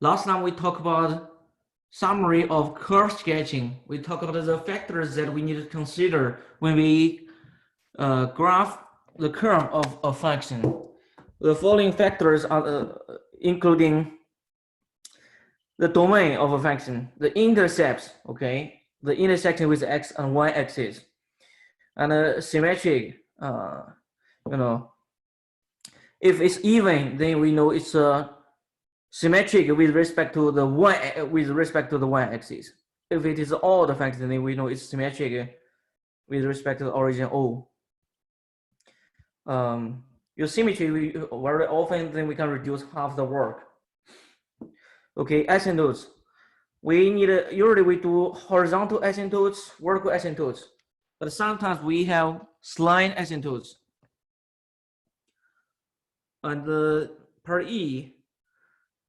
Last time we talked about summary of curve sketching. We talked about the factors that we need to consider when we graph the curve of a function. The following factors are including the domain of a function, the intercepts, okay, the intersection with x and y axis, and symmetric, if it's even, then we know it's symmetric with respect to the y axis. If it is odd function, then we know it's symmetric with respect to the origin O. Use symmetry very often, then we can reduce half the work. Okay, asymptotes. Usually we do horizontal asymptotes, vertical asymptotes, but sometimes we have slant asymptotes. And per E,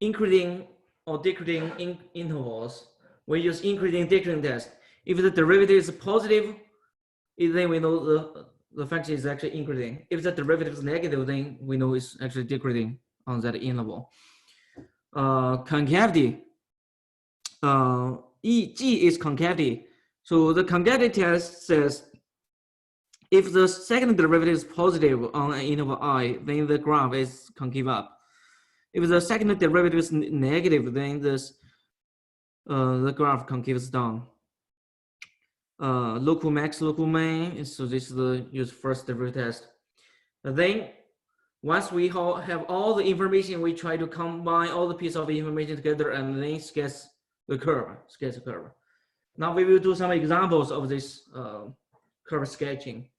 increasing or decreasing intervals, we use increasing decreasing test. If the derivative is positive, then we know the function is actually increasing. If the derivative is negative, then we know it's actually decreasing on that interval. Concavity. G is concavity. So the concavity test says if the second derivative is positive on an interval I, then the graph is concave up. If the second derivative is negative, then the graph concaves down. Local max, local min. So this is the use first derivative test. And then once we have all the information, we try to combine all the pieces of information together and then sketch the curve. Now we will do some examples of this curve sketching.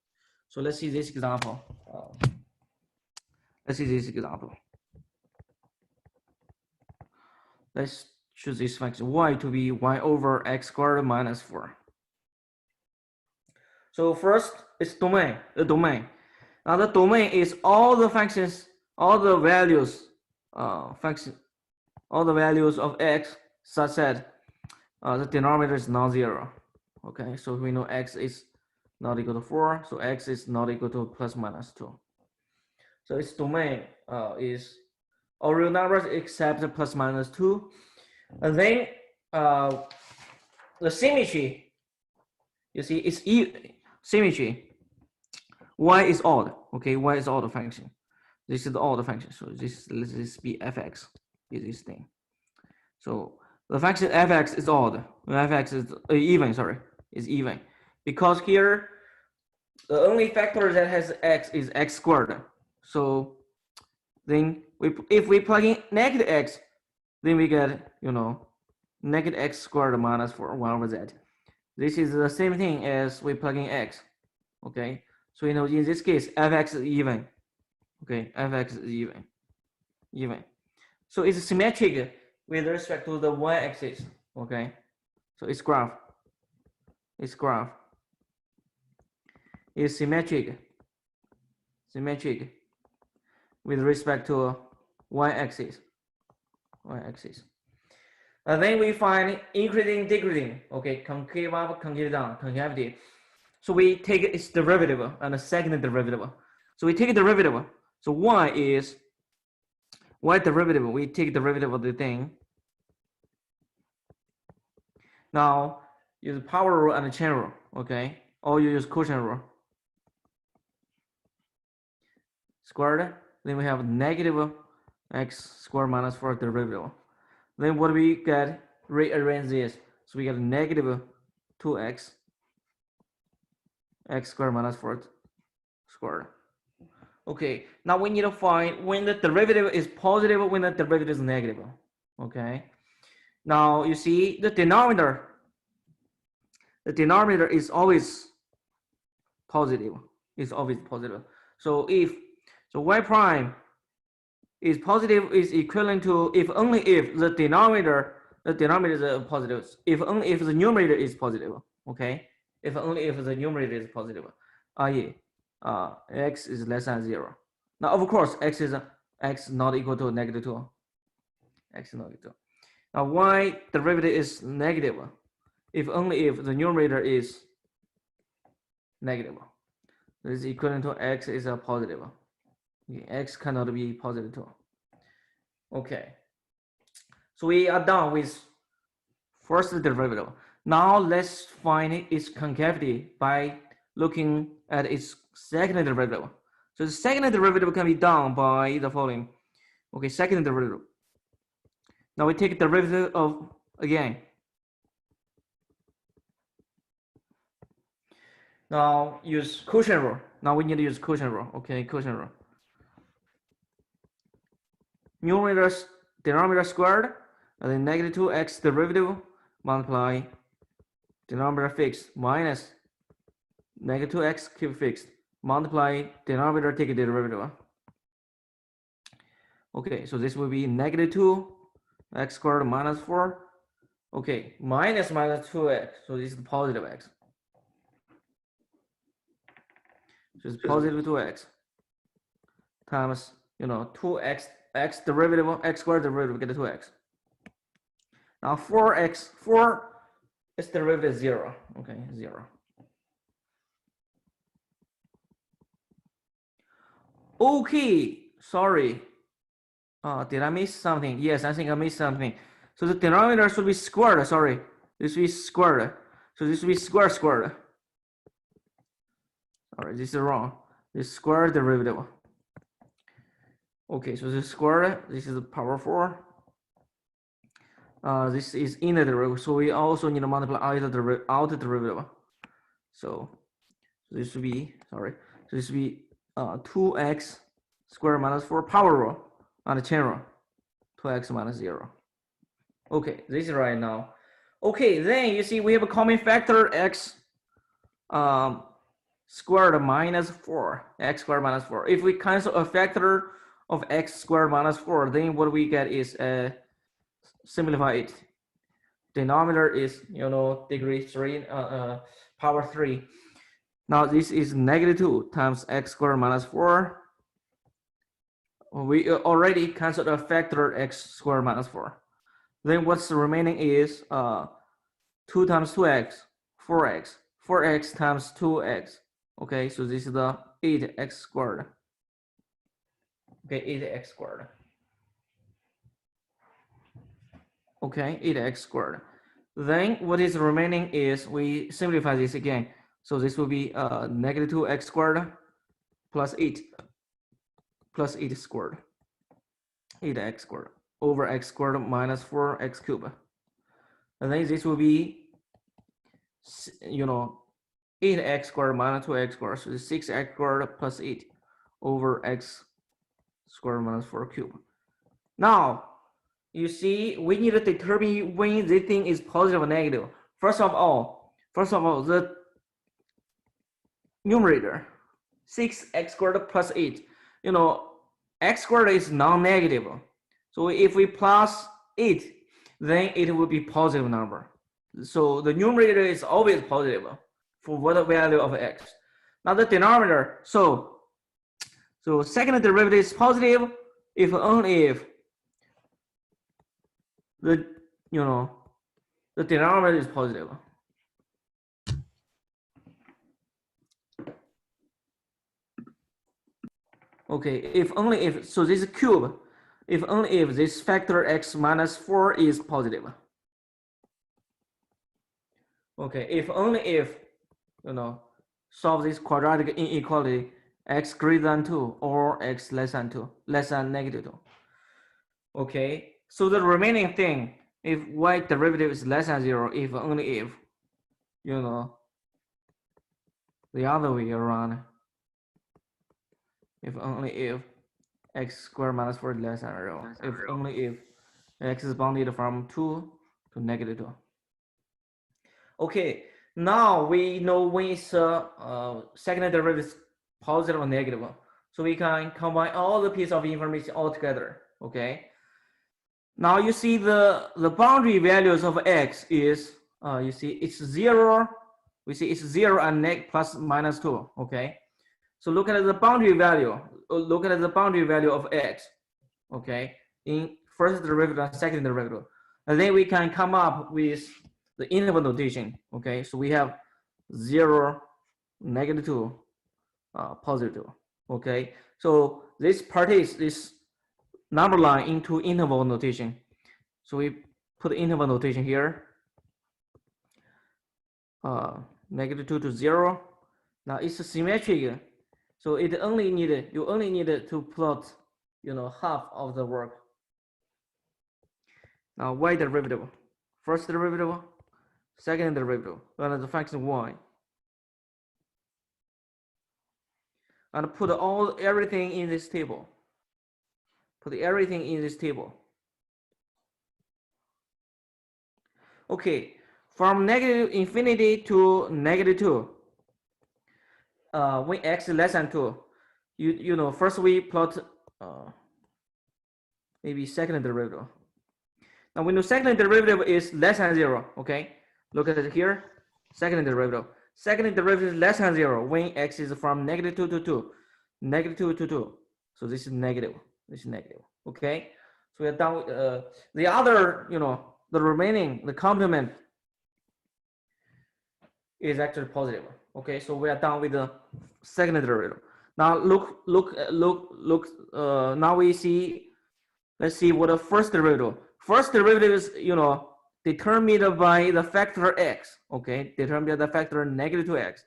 So let's see this example. Let's choose this function y to be y over x squared minus 4. So first, it's domain. The domain. Now the domain is all the functions, all the values, all the values of x such that the denominator is non-zero. Okay, so we know x is not equal to 4, so x is not equal to plus minus 2. So its domain is all real numbers except plus minus 2. And then the symmetry, you see, it's symmetry. Y is odd, okay? Y is odd function. This is the odd function. So let this be fx, is this thing. So the function fx is odd. Fx is even, is even. Because here, the only factor that has x is x squared. So then if we plug in negative x, then we get, negative x squared minus 4, 1 over z. This is the same thing as we plug in x, okay? So, in this case, fx is even, okay? Fx is even. So it's symmetric with respect to the y-axis, okay? So its graph is symmetric with respect to y-axis. And then we find increasing, decreasing, okay, concave up, concave down, concavity. So we take its derivative and the second derivative. So we take a derivative. So y derivative, we take derivative of the thing. Now use power rule and chain rule, okay? Or you use quotient rule. Squared, then we have negative x squared minus 4 derivative. Then what we get, rearrange this. So we get negative 2x x squared minus 4 squared. Okay, now we need to find when the derivative is positive, when the derivative is negative. Okay, now you see the denominator is always positive. So y prime is positive is equivalent to if only if the denominator is positive, if only if the numerator is positive. Okay, if only if the numerator is positive, i.e. X is less than 0. Now of course x not equal to negative 2. X is not equal to. Now y derivative is negative if only if the numerator is negative. This is equivalent to x is a positive. X cannot be positive 2. Okay. So we are done with first derivative. Now let's find its concavity by looking at its second derivative. So the second derivative can be done by the following. Okay, second derivative. Now we take derivative of, again. Now use quotient rule. Now we need to use quotient rule. Okay, quotient rule. Numerator, denominator squared, and then negative 2x derivative multiply denominator fixed minus negative 2x keep fixed multiply denominator take a derivative. Okay, so this will be negative 2x squared minus 4. Okay, minus 2x. So this is positive x. So it's positive 2x times 2x x derivative x squared derivative get 2x. Now 4x 4 its derivative is 0. Okay, 0. Okay, sorry. Did I miss something? Yes, I think I missed something. So the denominator should be squared. Sorry, this will be squared. So this will be squared. All right, this is wrong. This square derivative. Okay, so this squared. This is power 4. This is inner derivative, so we also need to multiply outer derivative. So this will be So this will be 2x squared minus 4 power rule on the chain rule. 2x minus 0. Okay, this is right now. Okay, then you see we have a common factor x squared minus 4. X squared minus 4. If we cancel a factor of x squared minus 4, then what we get is simplify it. Denominator is degree 3 power 3. Now this is negative 2 times x squared minus 4. We already canceled a factor x squared minus 4. Then what's remaining is 2 times 2x, 4x. 4x times 2x. Okay, so this is the 8x squared. Okay, 8x squared. Okay, 8x squared. Then what is remaining is we simplify this again. So this will be negative 2x squared plus 8 squared. 8x squared over x squared minus 4x cubed. And then this will be 8x squared minus 2x squared. So 6x squared plus 8 over x squared minus 4 cubed. Now you see, we need to determine when this thing is positive or negative. First of all, the numerator, 6x squared plus 8. X squared is non-negative. So if we plus 8, then it will be positive number. So the numerator is always positive for what value of x. Now the denominator, so second derivative is positive if only if the denominator is positive. Okay, if only if, so this is cube, if only if this factor x minus 4 is positive. Okay, if only if, solve this quadratic inequality, x greater than 2 or x less than 2, less than negative 2. Okay, so the remaining thing, if y derivative is less than 0, if only if, the other way around, if only if x squared minus 4 is less than 0, if only if x is bounded from 2 to negative 2. Okay, now we know when it's second derivative is positive or negative, so we can combine all the pieces of information all together. Okay, now you see the boundary values of x is you see it's 0. We see it's 0 and plus minus 2. Okay, so look at the boundary value. Look at the boundary value of x. Okay, in first derivative and second derivative, and then we can come up with the interval notation. Okay, so we have 0, negative 2, positive 2. Okay, so this part is this number line into interval notation. So we put the interval notation here. -2 to 0. Now it's symmetric, so it only needed you only needed to plot, half of the work. Now y derivative, first derivative, second derivative, and the function y, and put everything in this table. Put everything in this table. Okay, from -infinity to -2. When x is less than 2, first we plot maybe second derivative. Now when the second derivative is less than 0, okay, look at it here, second derivative. Second derivative is less than 0 when x is from -2 to 2, -2 to 2. So this is negative. This is negative. Okay, so we are done with the other, the remaining, the complement is actually positive. Okay, so we are done with the second derivative. Now look. Now we see. Let's see what the first derivative. First derivative is, determined by the factor x. Okay, determined by the factor -2x.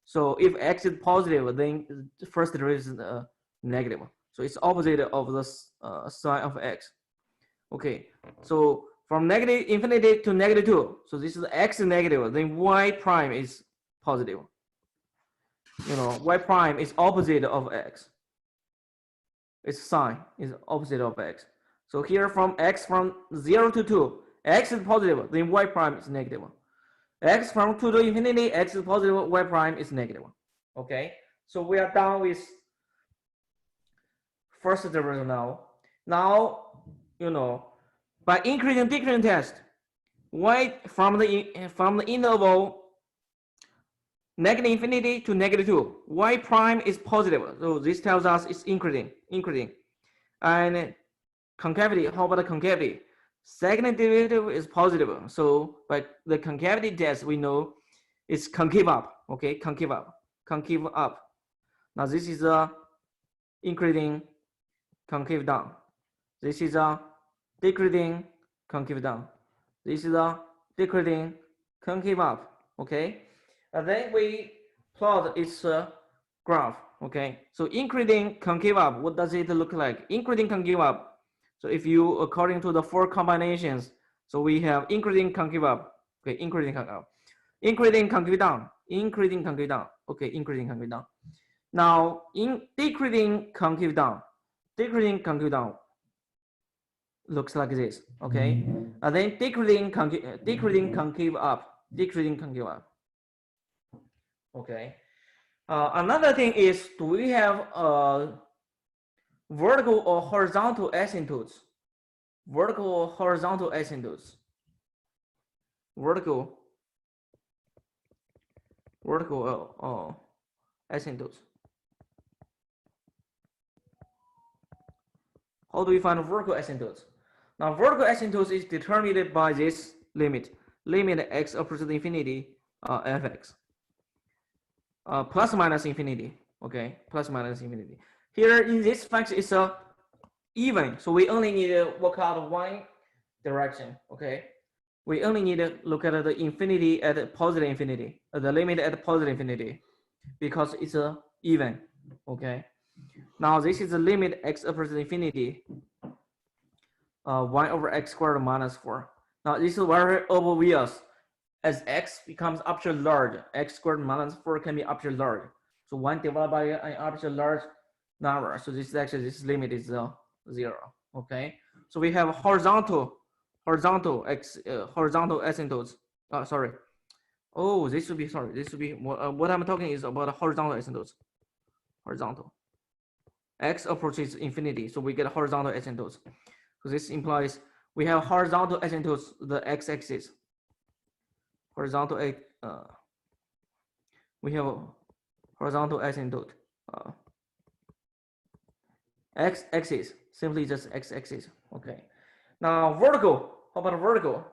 So if x is positive, then the first derivative is negative. So it's opposite of the sign of x. Okay, so from -infinity to -2. So this is x is negative, then y prime is positive. Y prime is opposite of x. Its sign is opposite of x. So here from x from 0 to 2, x is positive, then y prime is negative. X from 2 to infinity, x is positive, y prime is negative. Okay, so we are done with first derivative now. Now, by increasing decreasing test, y from the interval -infinity to -2, y prime is positive. So this tells us it's increasing. And concavity, how about the concavity? Second derivative is positive. So by the concavity test, we know it's concave up. Okay, concave up. Now this is a increasing concave down. This is a decreasing concave down. This is a decreasing concave up. Okay, and then we plot its graph. Okay, so increasing concave up, what does it look like? Increasing concave up. So if you, according to the 4 combinations, so we have increasing concave up. Okay, increasing concave up, increasing concave down, increasing concave down. Okay, increasing concave down. Now in decreasing concave down, looks like this. Okay, and then decreasing concave up. Okay. Another thing is, do we have vertical or horizontal asymptotes? Vertical or horizontal asymptotes? Vertical asymptotes. How do we find vertical asymptotes? Now, vertical asymptotes is determined by this limit x approaches infinity, fx. Plus minus infinity. Okay, plus minus infinity. Here in this function, it's a even, so we only need to work out one direction. Okay, we only need to look at the infinity at positive infinity, the limit at positive infinity, because it's a even. Okay, now this is the limit x approaches infinity, 1 over x squared minus 4. Now this is very obvious. As x becomes absolutely large, x squared minus 4 can be absolutely large. So 1 divided by an absolutely large number. So this limit is 0. Okay. So we have horizontal asymptotes. Sorry. Oh, this should be what I'm talking is about horizontal asymptotes. Horizontal. X approaches infinity, so we get horizontal asymptotes. So this implies we have horizontal asymptotes, the x-axis. Horizontal, we have a horizontal asymptote, x-axis, simply just x-axis. Okay. Now vertical, how about vertical?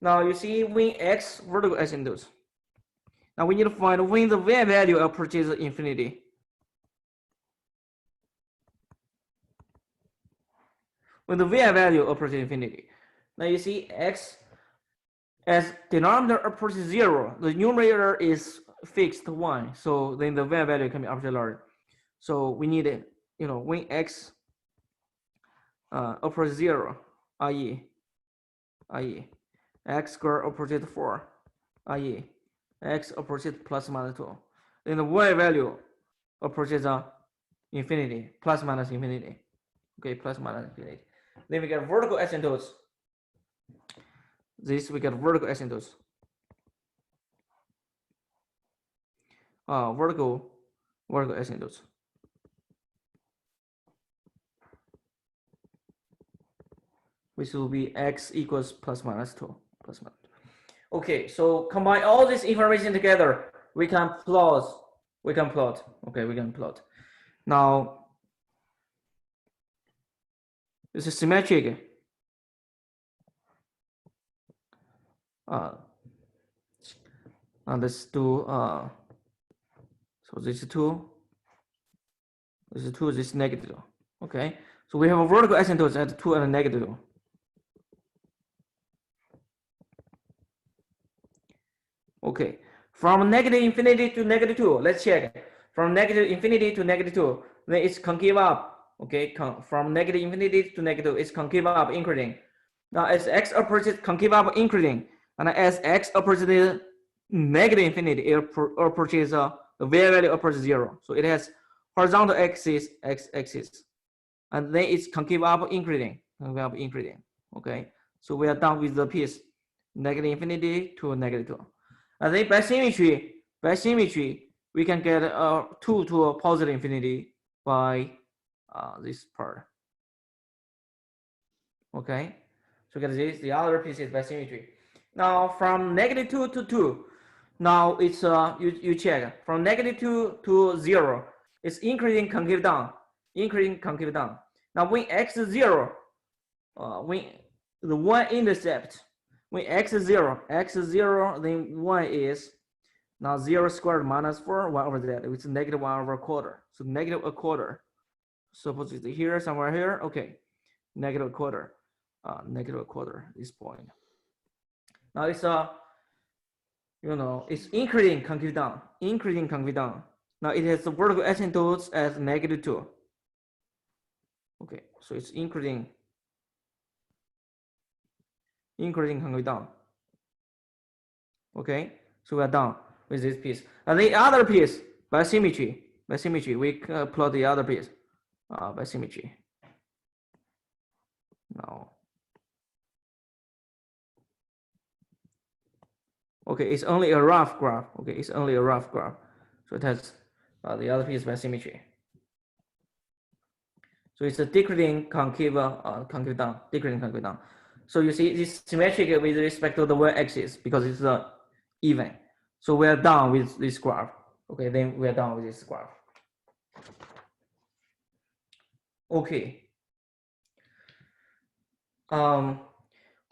Now you see when x vertical asymptotes. Now we need to find when the v value approaches infinity. when the vi value approaches infinity. Now you see x as denominator approaches 0, the numerator is fixed 1, so then the vi value can be absolutely large. So we need it, when x approaches 0, i.e. x squared approaches 4, i.e. x approaches plus minus 2, then the y value approaches infinity, plus minus infinity. Okay, plus minus infinity. Then we get vertical asymptotes. This we get vertical asymptotes. Vertical asymptotes. Which will be x equals plus minus 2. Okay, so combine all this information together, we can plot. Okay, we can plot. Now, this is symmetric. And let's do so this is 2. This is 2. This is negative. Okay, so we have a vertical asymptotes at 2 and a negative. Okay, from negative infinity to negative 2, let's check. From negative infinity to negative 2, then it's concave up. Okay, from negative infinity to negative, it's concave up, increasing. Now, as x approaches concave up, increasing, and as x approaches negative infinity, it approaches the value approaches 0. So it has horizontal axis, x-axis, and then it's concave up, increasing. Okay, so we are done with the piece negative infinity to negative 2. And then by symmetry, we can get 2 to a positive infinity by this part. Okay, so get this. The other piece is by symmetry. Now from negative 2 to 2, now it's you check from negative 2 to 0, it's increasing concave down. Now when x is 0, when the y-intercept. When x is 0, then y is now 0 squared minus 4, 1 over that. It's negative 1 over a quarter. So negative a quarter. Suppose it's here, somewhere here. Okay, negative a quarter. This point. Now it's it's increasing concave down. Now it has the vertical asymptotes as negative 2. Okay, so it's increasing concave down. Okay, so we are done with this piece. And the other piece by symmetry, we plot the other piece by symmetry. Now, okay, it's only a rough graph. So it has the other piece by symmetry. So it's a decreasing concave down. So you see this symmetric with respect to the y-axis because it's even. So we are done with this graph. Okay, then we are done with this graph. Okay.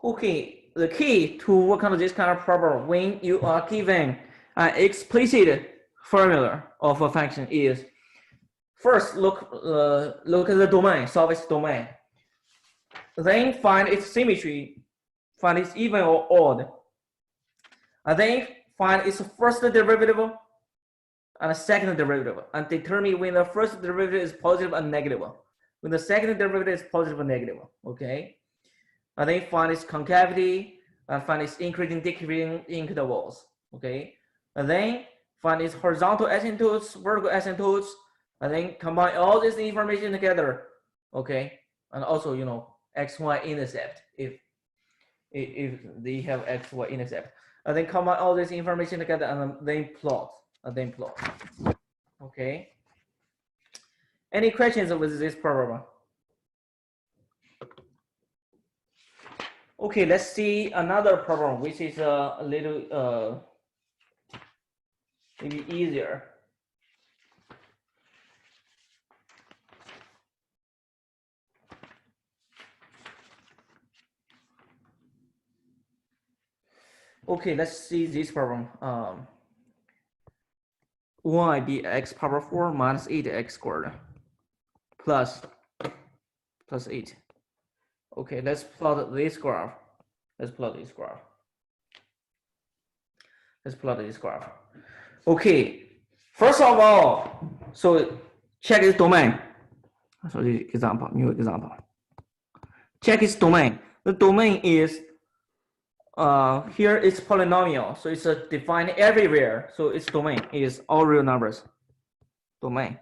Okay, the key to work on this kind of problem when you are given an explicit formula of a function is first look at the domain, solve its domain. Then find its symmetry, find its even or odd. And then find its first derivative and second derivative, and determine when the first derivative is positive and negative, when the second derivative is positive and negative. Okay, and then find its concavity and find its increasing, decreasing intervals. Okay, and then find its horizontal asymptotes, vertical asymptotes, and then combine all this information together. Okay, and also xy intercept if they have xy intercept, and then combine all this information together and then plot. Okay. Any questions with this problem? Okay, let's see another problem which is a little maybe easier. Okay, let's see this problem. Y be x power 4 minus 8x squared plus 8. Okay, let's plot this graph. Let's plot this graph. Let's plot this graph. Okay, first of all, so check its domain. So this example, new example. Check its domain. The domain is here it's polynomial, so it's defined everywhere. So its domain is all real numbers. Domain,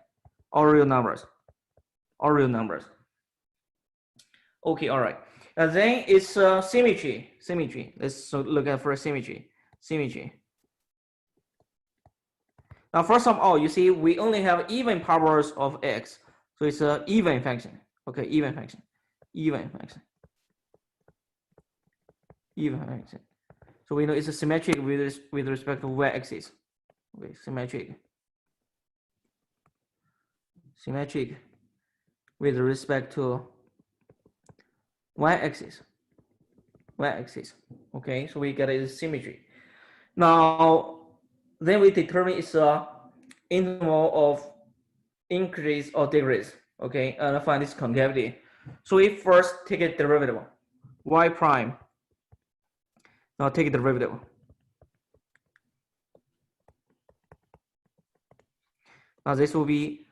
all real numbers, all real numbers. Okay, all right. And then it's symmetry. Symmetry. Let's look at first symmetry. Symmetry. Now, first of all, you see we only have even powers of x, so it's an even function. Okay, even function, even function, even function. So we know it's a symmetric with respect to y-axis. Okay, symmetric. Symmetric with respect to y-axis. Y-axis. Okay, so we get a symmetry. Now, then we determine it's a interval of increase or decrease. Okay, and find this concavity. So we first take a derivative, y prime. Now take a derivative. Now this will be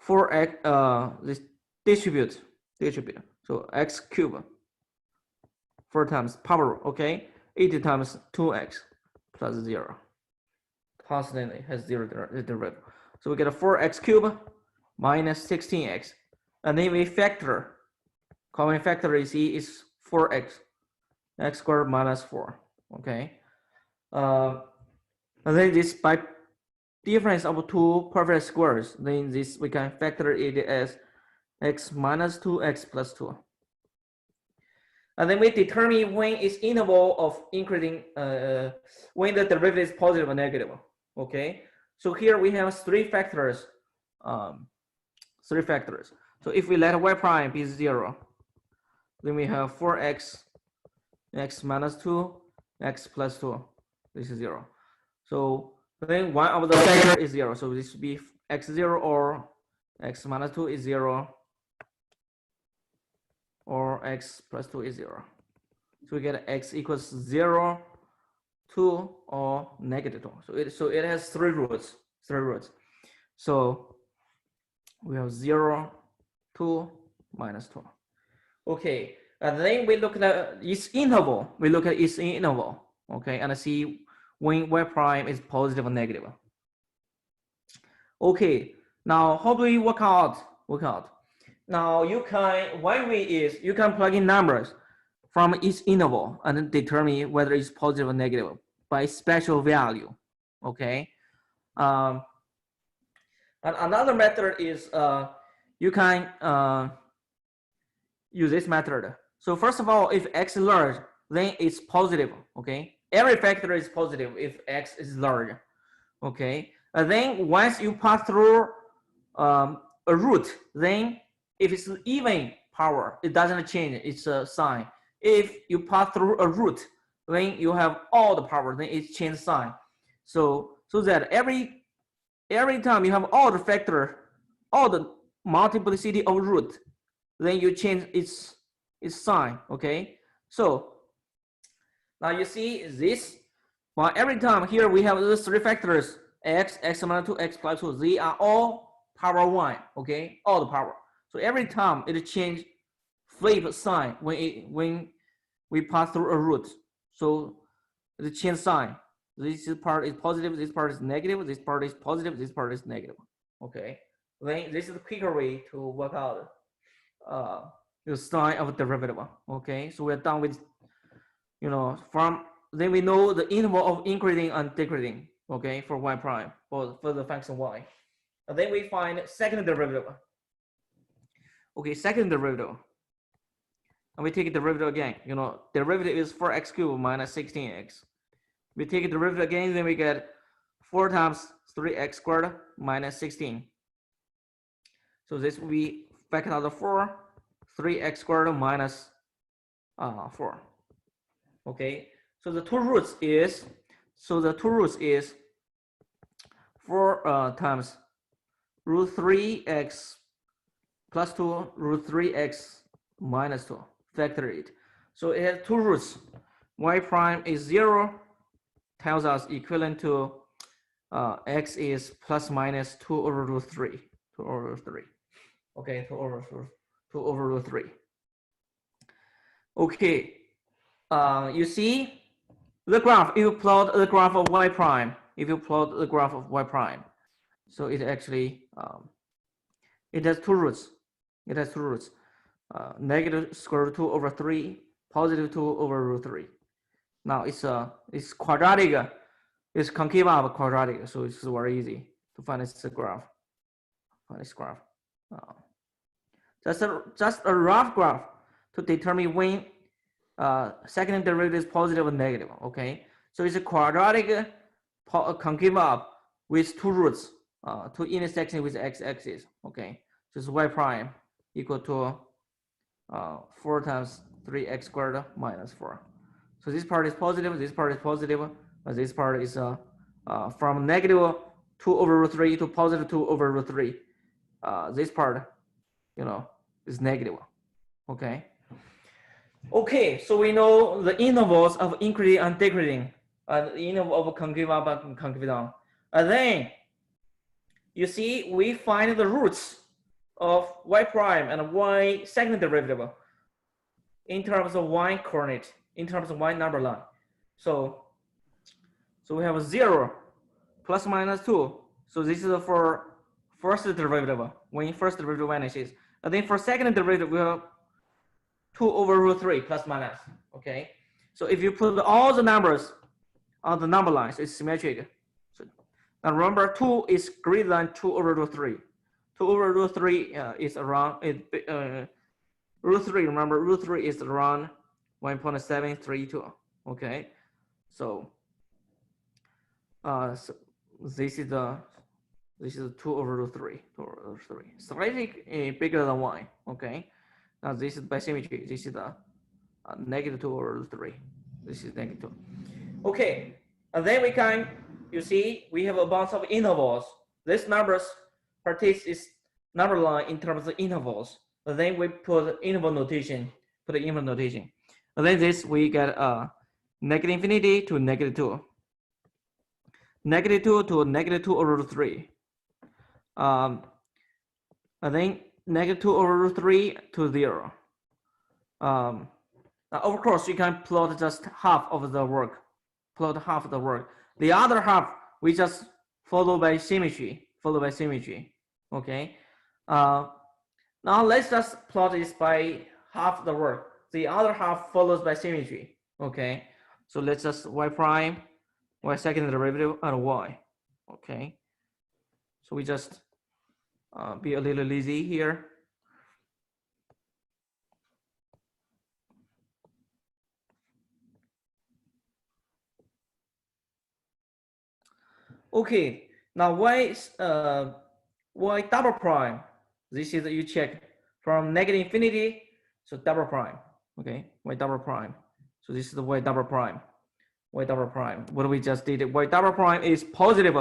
4x, this distribute. So x cubed 4 times power, okay, 80 times 2x plus 0. Constantly has 0 derivative. So we get a 4x cubed minus 16x. And then we factor. Common factor you see is 4x. X squared minus 4. Okay. And then this by difference of two perfect squares, then this we can factor it as x minus 2x plus 2. And then we determine when it's interval of increasing, when the derivative is positive or negative. Okay. So here we have three factors. So if we let y prime be 0, then we have 4x, x minus 2, x plus 2. This is 0. So then one of the factor is 0. So this would be x0 or x minus 2 is 0 or x plus 2 is 0. So we get x equals 0, 2, or negative 2. So it has three roots. So we have 0, 2, minus 2. Okay, and then we look at its interval. Okay, and see when y prime is positive or negative. Okay, now how do we work out? Now you can, one way is you can plug in numbers from each interval and then determine whether it's positive or negative by special value. Okay. And another method is you can use this method. So first of all, if x is large, then it's positive. Okay. Every factor is positive if x is large. Okay. And then once you pass through a root, then if it's even power, it doesn't change. It's a sign. If you pass through a root, then you have all the power. Then it changes sign. So that every time you have all the factor, all the multiplicity of root, then you change its sign. Okay. So now you see this. Well, every time here we have those three factors: x, x minus 2, x plus 2. They are all power 1. Okay, all the power. So every time it change flip sign when we pass through a root. So it change sign. This part is positive, this part is negative, this part is positive, this part is negative. Okay, then this is the quicker way to work out the sign of derivative. Okay, so we're done with, from then we know the interval of increasing and decreasing. Okay, for y prime for the function y, and then we find second derivative. Okay, second derivative. And we take a derivative again. Derivative is 4x cubed minus 16x. We take a derivative again, then we get 4 times 3x squared minus 16. So this will be factor out of 4, 3x squared minus 4. Okay, so the two roots is 4 times root 3x plus 2 root 3x minus 2. factor it. So it has two roots. Y prime is 0, tells us equivalent to x is plus minus 2 over root 3. 2 over root 3. Okay, 2 over root 3. Okay, you see the graph. If you plot the graph of y prime, so it actually it has two roots. It has two roots. Negative square root 2 over 3, positive 2 over root 3. Now it's quadratic. It's concave up quadratic, so it's very easy to find this graph. Just a rough graph to determine when second derivative is positive or negative. Okay, so it's a quadratic concave up with two roots, two intersections with x-axis. Okay, so it's y prime equal to 4 times 3x squared minus 4. So this part is positive, this part is positive, but this part is from negative 2 over root 3 to positive 2 over root 3. This part, is negative. Okay. Okay, so we know the intervals of increasing and decreasing, the interval of concave up and concave down. And then you see we find the roots of y prime and y second derivative in terms of y coordinate, in terms of y number line. So we have 0 plus minus 2. So this is for first derivative when first derivative vanishes. And then for second derivative, we have 2 over root 3 plus minus. Okay. So if you put all the numbers on the number lines, it's symmetric. So now remember, 2 is greater than 2 over root 3. 2 over root 3 is around root 3. Remember, root 3 is around 1.732. Okay. So this is 2 over root 3. 2 over root 3. Slightly bigger than 1. Okay. Now this is by symmetry. This is the negative 2 over root 3. This is negative 2. Okay. And then we can, you see, we have a bunch of intervals. This numbers partakes is number line in terms of intervals. And then we put interval notation. And then this we get negative infinity to negative 2. Negative 2 to negative 2 over root 3. And then negative 2 over root 3 to 0. Now of course, you can plot just half of the work. The other half, we just follow by symmetry. Okay. Now let's just plot this by half the work. The other half follows by symmetry. Okay. So let's just y prime, y second derivative, and y. Okay. So we just be a little lazy here. Okay, now y double prime. This is you check from negative infinity, so double prime. Okay, y double prime. So this is the y double prime. What we just did? Y double prime is positive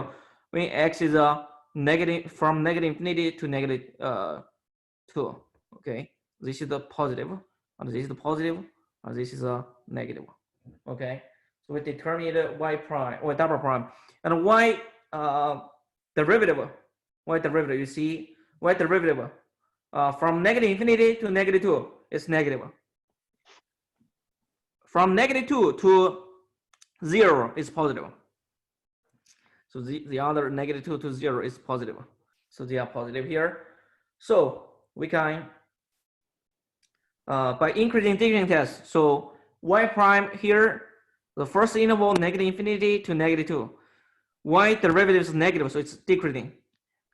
when x is negative from negative infinity to negative 2. Okay, this is the positive, and this is the positive, and this is a negative. Okay, so we determine y prime, y double prime, and y derivative. You see, y derivative from negative infinity to negative 2 is negative. From negative 2 to 0 is positive. So the other negative 2 to 0 is positive. So they are positive here. So we can, by increasing decreasing test, so y prime here, the first interval negative infinity to negative 2. Y derivative is negative, so it's decreasing.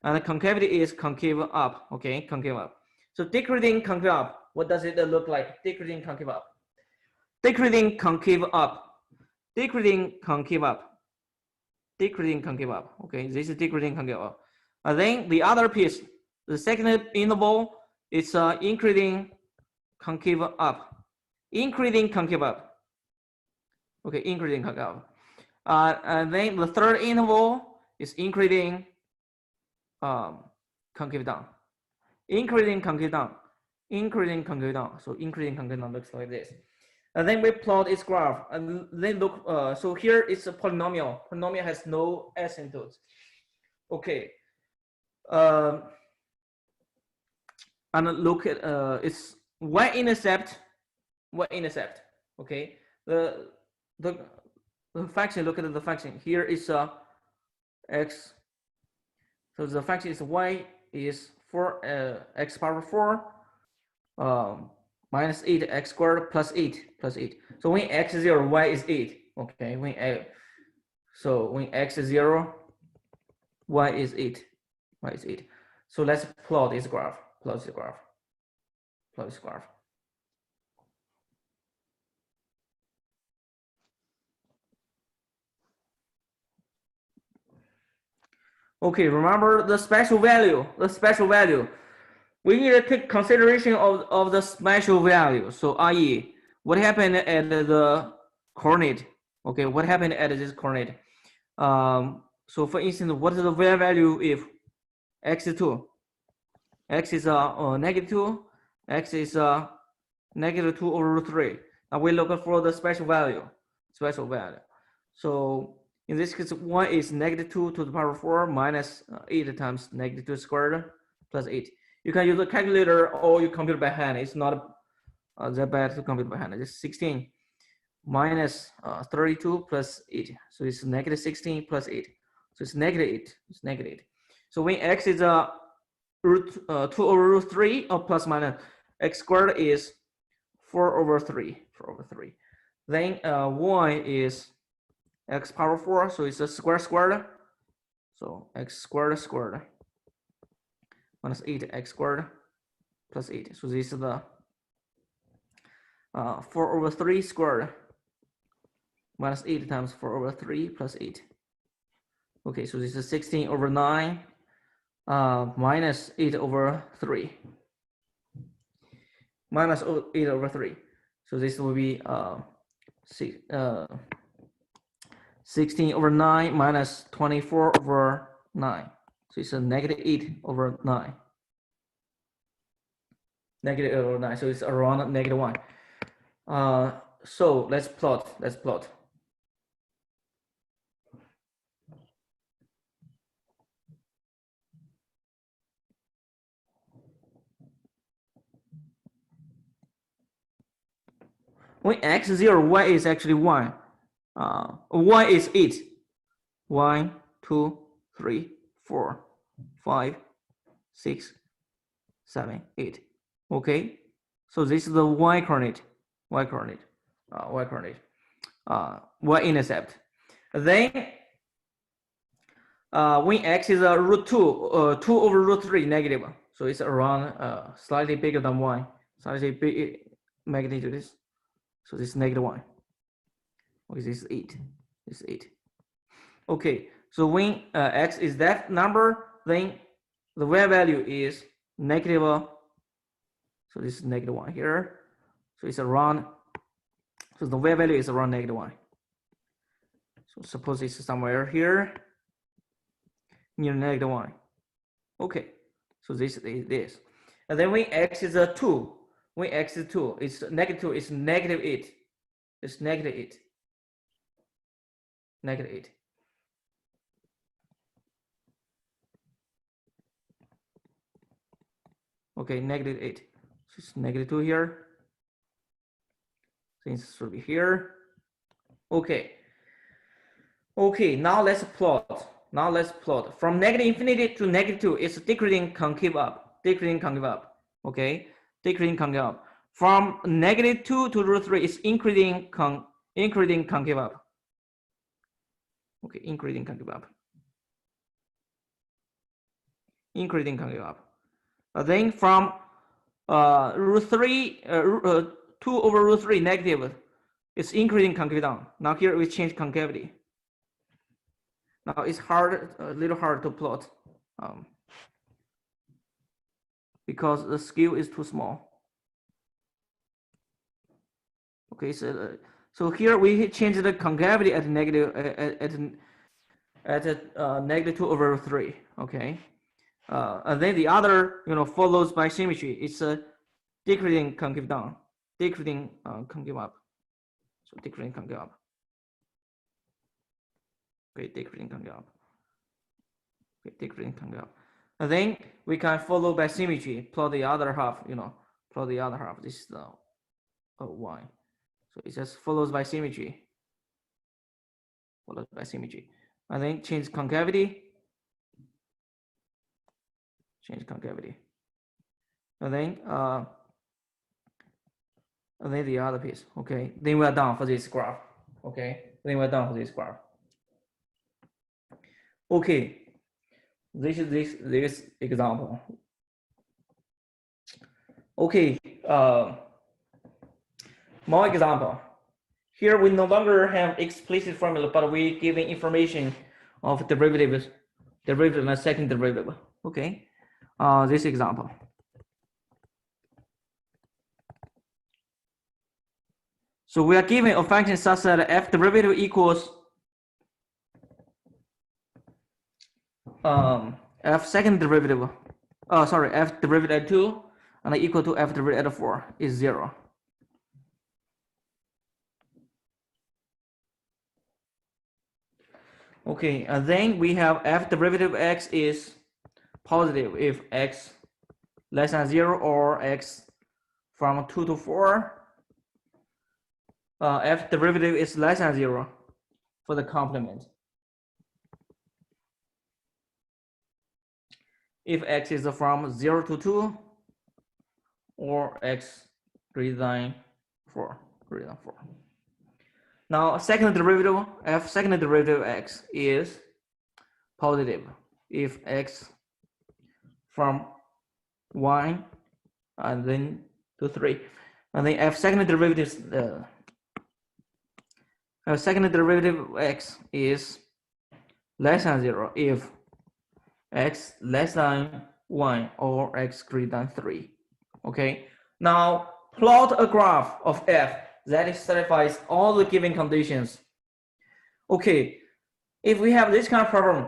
And the concavity is concave up, okay, concave up. So decreasing concave up, what does it look like? Decreasing concave up. Decreasing concave up. Okay, this is decreasing concave up. And then the other piece, the second interval is increasing concave up. Okay, increasing concave up. And then the third interval is increasing concave down. increasing concave down. So increasing concave down looks like this. And then we plot its graph. And then look, so here it's a polynomial. Polynomial has no asymptotes. Okay. And look at its y-intercept. Y-intercept. Okay. The function. Look at the function. Here is x. So the function is y is 4 x power 4 minus 8 x squared plus 8 plus 8. So when x is 0, y is 8. Okay. When x is 0, y is 8. Y is 8. So let's plot this graph. Plot this graph. Plot this graph. Okay, remember the special value. The special value. We need to take consideration of the special value. So, i.e., what happened at the coordinate? Okay, what happened at this coordinate? So, for instance, what is the value if x is 2? X is negative 2. X is negative 2 over root 3. Now we look for the special value. Special value. So in this case, 1 is negative 2 to the power 4 minus 8 times negative 2 squared plus 8. You can use a calculator or you compute by hand. It's not that bad to compute by hand. It's 16 minus 32 plus 8. So it's negative 16 plus 8. So it's negative 8. It's negative 8. So when x is root 2 over root 3 or plus minus, x squared is 4 over 3. 4 over 3. Then y is x power 4. So it's a squared. So x squared minus 8x squared plus 8. So this is the 4 over 3 squared minus 8 times 4 over 3 plus 8. Okay, so this is 16 over 9 minus 8 over 3. Minus 8 over 3. So this will be 16 over 9 minus 24 over 9. So it's a negative 8 over 9. Negative 8 over 9. So it's around negative 1. So let's plot. When x is 0, y is actually 1. Y is 8. 1, 2, 3, 4, 5, 6, 7, 8. Okay. So this is the y coordinate. Y-intercept. Then when x is root 2, 2 over root 3 negative. So it's around slightly bigger than 1. Slightly big magnitude is. So this is negative 1. Okay, this is 8. This is 8. Okay, so when x is that number, then the y value is negative. So this is negative 1 here. So it's around. So the y value is around negative 1. So suppose it's somewhere here near negative 1. Okay, so this is this. And then when x is 2. When x is 2, it's negative 2, it's negative 8. It's negative 8. Negative 8. Okay, negative 8. So it's negative 2 here. Since it should be here. Okay. Okay, now let's plot. From negative infinity to negative 2, it's decreasing concave up. Okay. Decreasing concave up. From negative 2 to root 3, it's increasing concave up. Okay, increasing concave up. Then from root 3, 2 over root 3 negative, it's increasing concave down. Now here we change concavity. Now it's a little hard to plot. Because the scale is too small. Okay, so here we change the concavity at negative negative 2 over 3. Okay, and then the other follows by symmetry. It's decreasing concave down, decreasing concave up. So decreasing concave up. Okay, decreasing concave up. Okay, decreasing concave up. And then we can follow by symmetry, plot the other half, plot the other half. This is the y. So it just follows by symmetry. Follows by symmetry. And then change concavity. Change concavity. And then the other piece. Okay. Then we're done for this graph. Okay. Then we're done for this graph. Okay. This is this example. Okay. More example. Here we no longer have explicit formula, but we giving information of derivative and second derivative. Okay. This example. So we are given a function such that f derivative equals f second derivative. F derivative at 2 and equal to f derivative at 4 is 0. Okay, and then we have f derivative x is positive if x less than 0 or x from 2 to 4. F derivative is less than 0 for the complement. If x is from 0 to 2 or x greater than 4. Now, second derivative, f second derivative x is positive if x from 1 and then to 3. And then f second derivative second derivative x is less than 0 if x less than 1 or x greater than 3. Okay, now plot a graph of f that satisfies all the given conditions. Okay, if we have this kind of problem,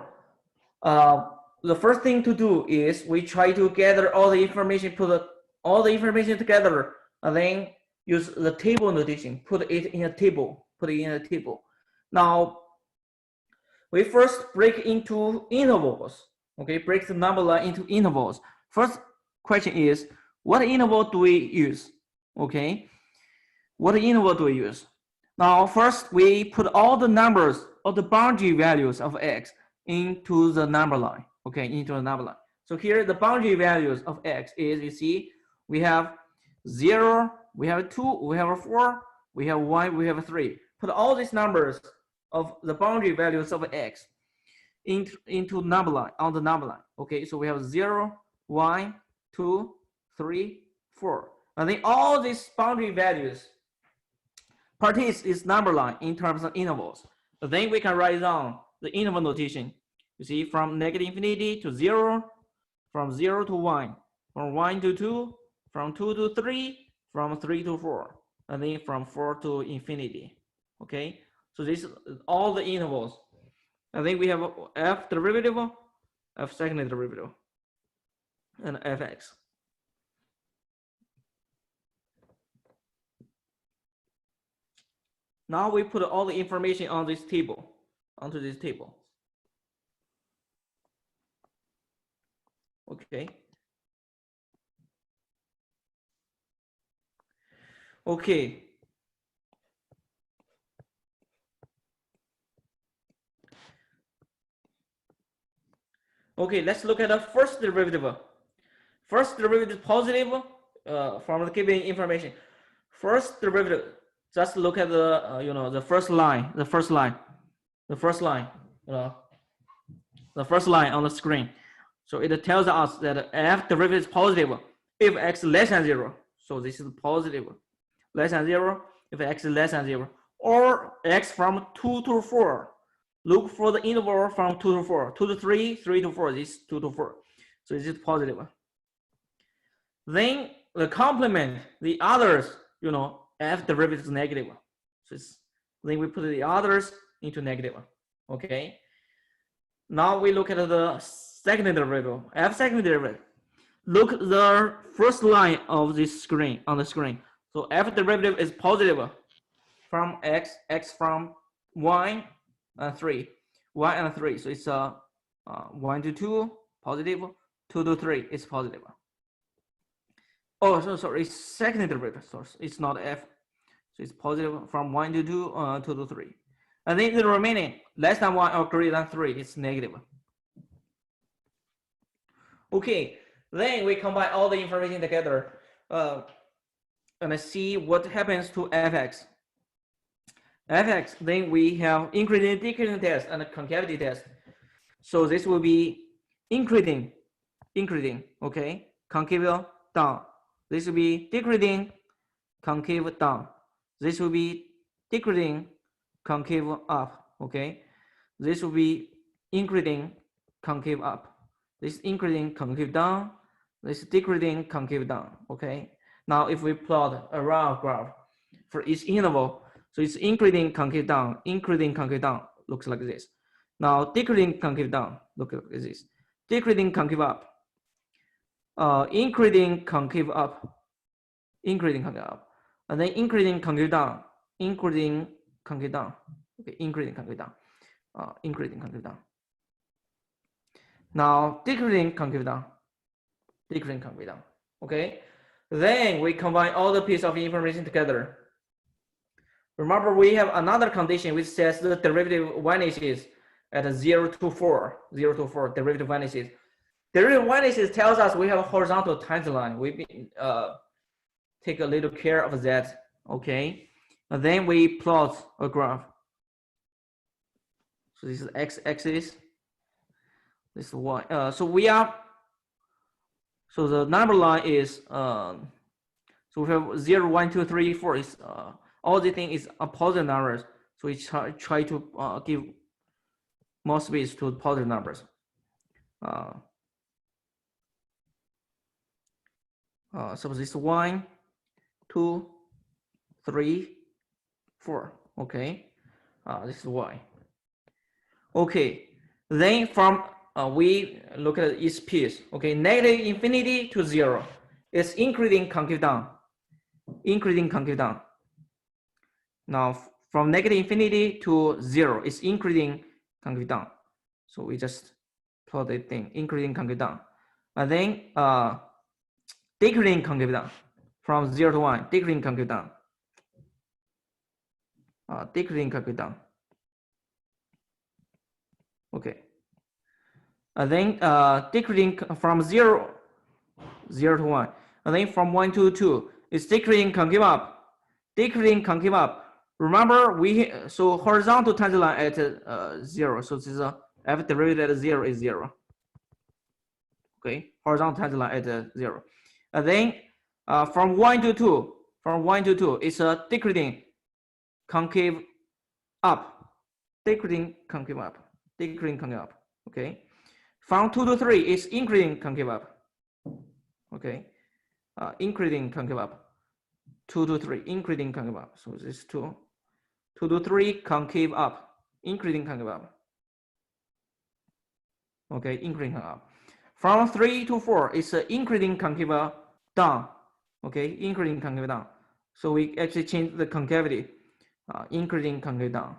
the first thing to do is we try to gather all the information, put all the information together, and then use the table notation, put it in a table. Now, we first break into intervals. Okay, break the number line into intervals. First question is, what interval do we use? Okay, what interval do we use? Now, first we put all the numbers, all the boundary values of x into the number line. Okay, into the number line. So here the boundary values of x is, you see, we have 0, we have 2, we have 4, we have 1, we have 3. Put all these numbers of the boundary values of x into number line, on the number line. Okay, so we have 0, 1, 2, 3, 4. And then all these boundary values parties is number line in terms of intervals. But then we can write down the interval notation. You see, from negative infinity to 0, from 0 to 1, from 1 to 2, from 2 to 3, from 3 to 4, and then from 4 to infinity. Okay, so this is all the intervals. And then we have f derivative, f second derivative, and fx. Now we put all the information on this table, onto this table. Okay. Okay. Okay, let's look at the first derivative. First derivative is positive from the given information. First derivative, just look at the the first line on the screen. So it tells us that f derivative is positive if x less than 0. So this is positive, less than 0 if x is less than 0, or x from 2 to 4. Look for the interval from 2 to 4, 2 to 3, 3 to 4. This is 2 to 4. So this is positive. Then the complement, the others, f derivative is negative. So then we put the others into negative. Okay. Now we look at the second derivative, f second derivative. look the first line of this screen on the screen. So f derivative is positive from x from 1 and 3, 1 and 3. So it's 1 to 2 positive, 2 to 3 is positive. Oh, so sorry, it's second derivative source. It's not f. So it's positive from 1 to 2, 2 to 3. And then the remaining less than 1 or greater than 3 is negative. Okay, then we combine all the information together and see what happens to fx. fx, then we have increasing decreasing test and concavity test. So this will be increasing, okay, concave down. This will be decreasing, concave down. This will be decreasing, concave up, okay. This will be increasing, concave up. This increasing, concave down. This decreasing, concave down, okay. Now if we plot a rough graph for each interval, so it's increasing, concave down, increasing, concave down, looks like this. Now decreasing, concave down, look like this. Decreasing, concave up, increasing, concave up, increasing, concave up, and then increasing, concave down, increasing, concave down, okay, increasing, concave down, increasing, concave down. Now decreasing, concave down, decreasing, concave down, okay. Then we combine all the pieces of information together. Remember, we have another condition which says the derivative vanishes at 0 to 4, 0 to 4, derivative vanishes. Derivative vanishes tells us we have a horizontal tangent line. We take a little care of that, okay? And then we plot a graph. So this is x-axis, this is y. So we are, so the number line is, so we have 0, 1, 2, 3, 4 is, all the thing is a positive numbers. So we try to give more space to positive numbers. So this is 1, 2, 3, 4. Okay, this is y. Okay, then from we look at each piece. Okay, negative infinity to 0 is increasing, concave down, increasing, concave down. Now from negative infinity to 0 is increasing, concave down. So we just plot the thing, increasing, concave down, and then decreasing, concave down from 0 to 1, decreasing, concave down, decreasing, concave down. Okay, and then decreasing from 0 to 1, and then from 1 to 2 is decreasing, concave up, decreasing, concave up. Remember, so horizontal tangent line at 0, so this is f derivative at 0 is 0. Okay, horizontal tangent line at 0, and then from 1 to 2, it's a decreasing, concave up, decreasing, concave up, decreasing, concave up. Okay, from 2 to 3 is increasing, concave up. Okay, increasing, concave up. 2 to 3, increasing, concave up. So this is 2 to 3, concave up, increasing, concave up. Okay, increasing, concave up. From 3 to 4, it's increasing, concave down. Okay, increasing, concave down. So we actually change the concavity, increasing, concave down.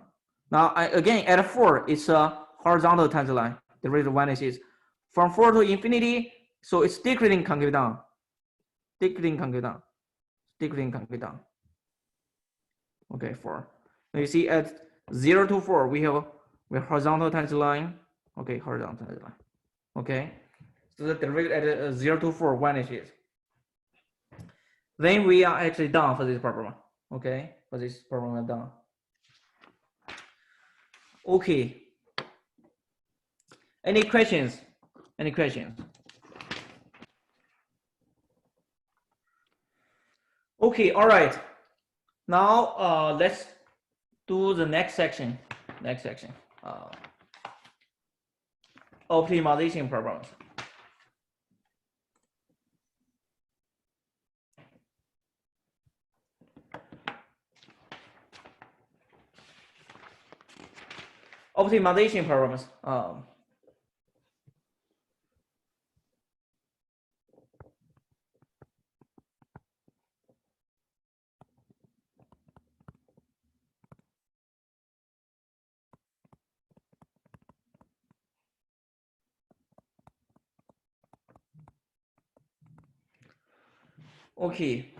Now again at 4, it's a horizontal tangent line. The rate of vanishes from 4 to infinity, so it's decreasing, concave down, decreasing, concave down, decreasing, concave down. Okay, 4. Now you see at 0 to 4 we have horizontal tangent line. Okay, horizontal tangent line. Okay, so the derivative at 0 to 4 vanishes. Then we are actually done for this problem. Okay, for this problem we're done. Okay. Any questions? Any questions? Okay, all right. Now let's do the next section. Optimization problems. Optimization problems. Okay.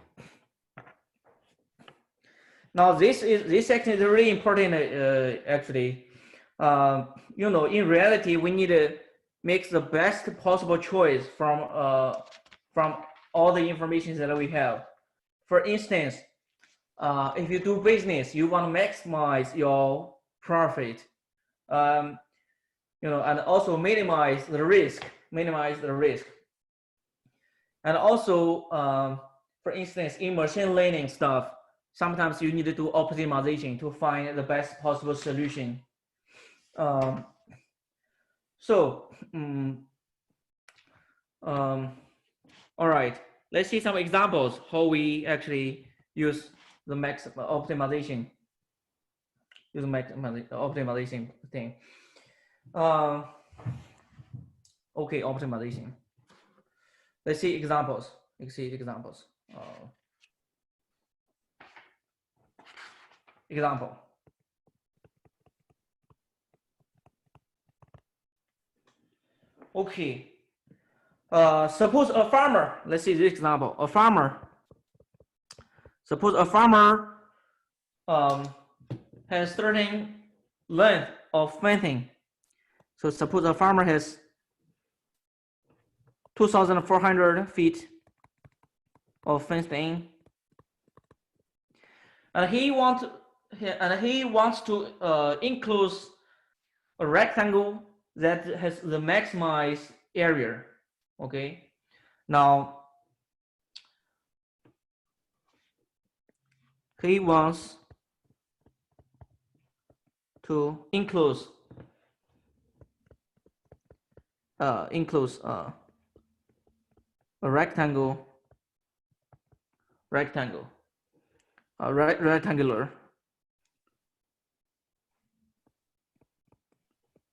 Now this section is really important actually. You know, in reality, we need to make the best possible choice from all the information that we have. For instance, if you do business, you want to maximize your profit, you know, and also minimize the risk. And also, for instance, in machine learning stuff, sometimes you need to do optimization to find the best possible solution. All right, let's see some examples how we actually use the max optimization. Use max optimization thing. Okay, optimization. Let's see examples. Example. Okay. Suppose a farmer. Let's see this example. A farmer. Suppose a farmer has certain length of fencing. So suppose a farmer has 2,400 feet of fencing, and he wants to include a rectangle that has the maximized area. Okay, now he wants to include a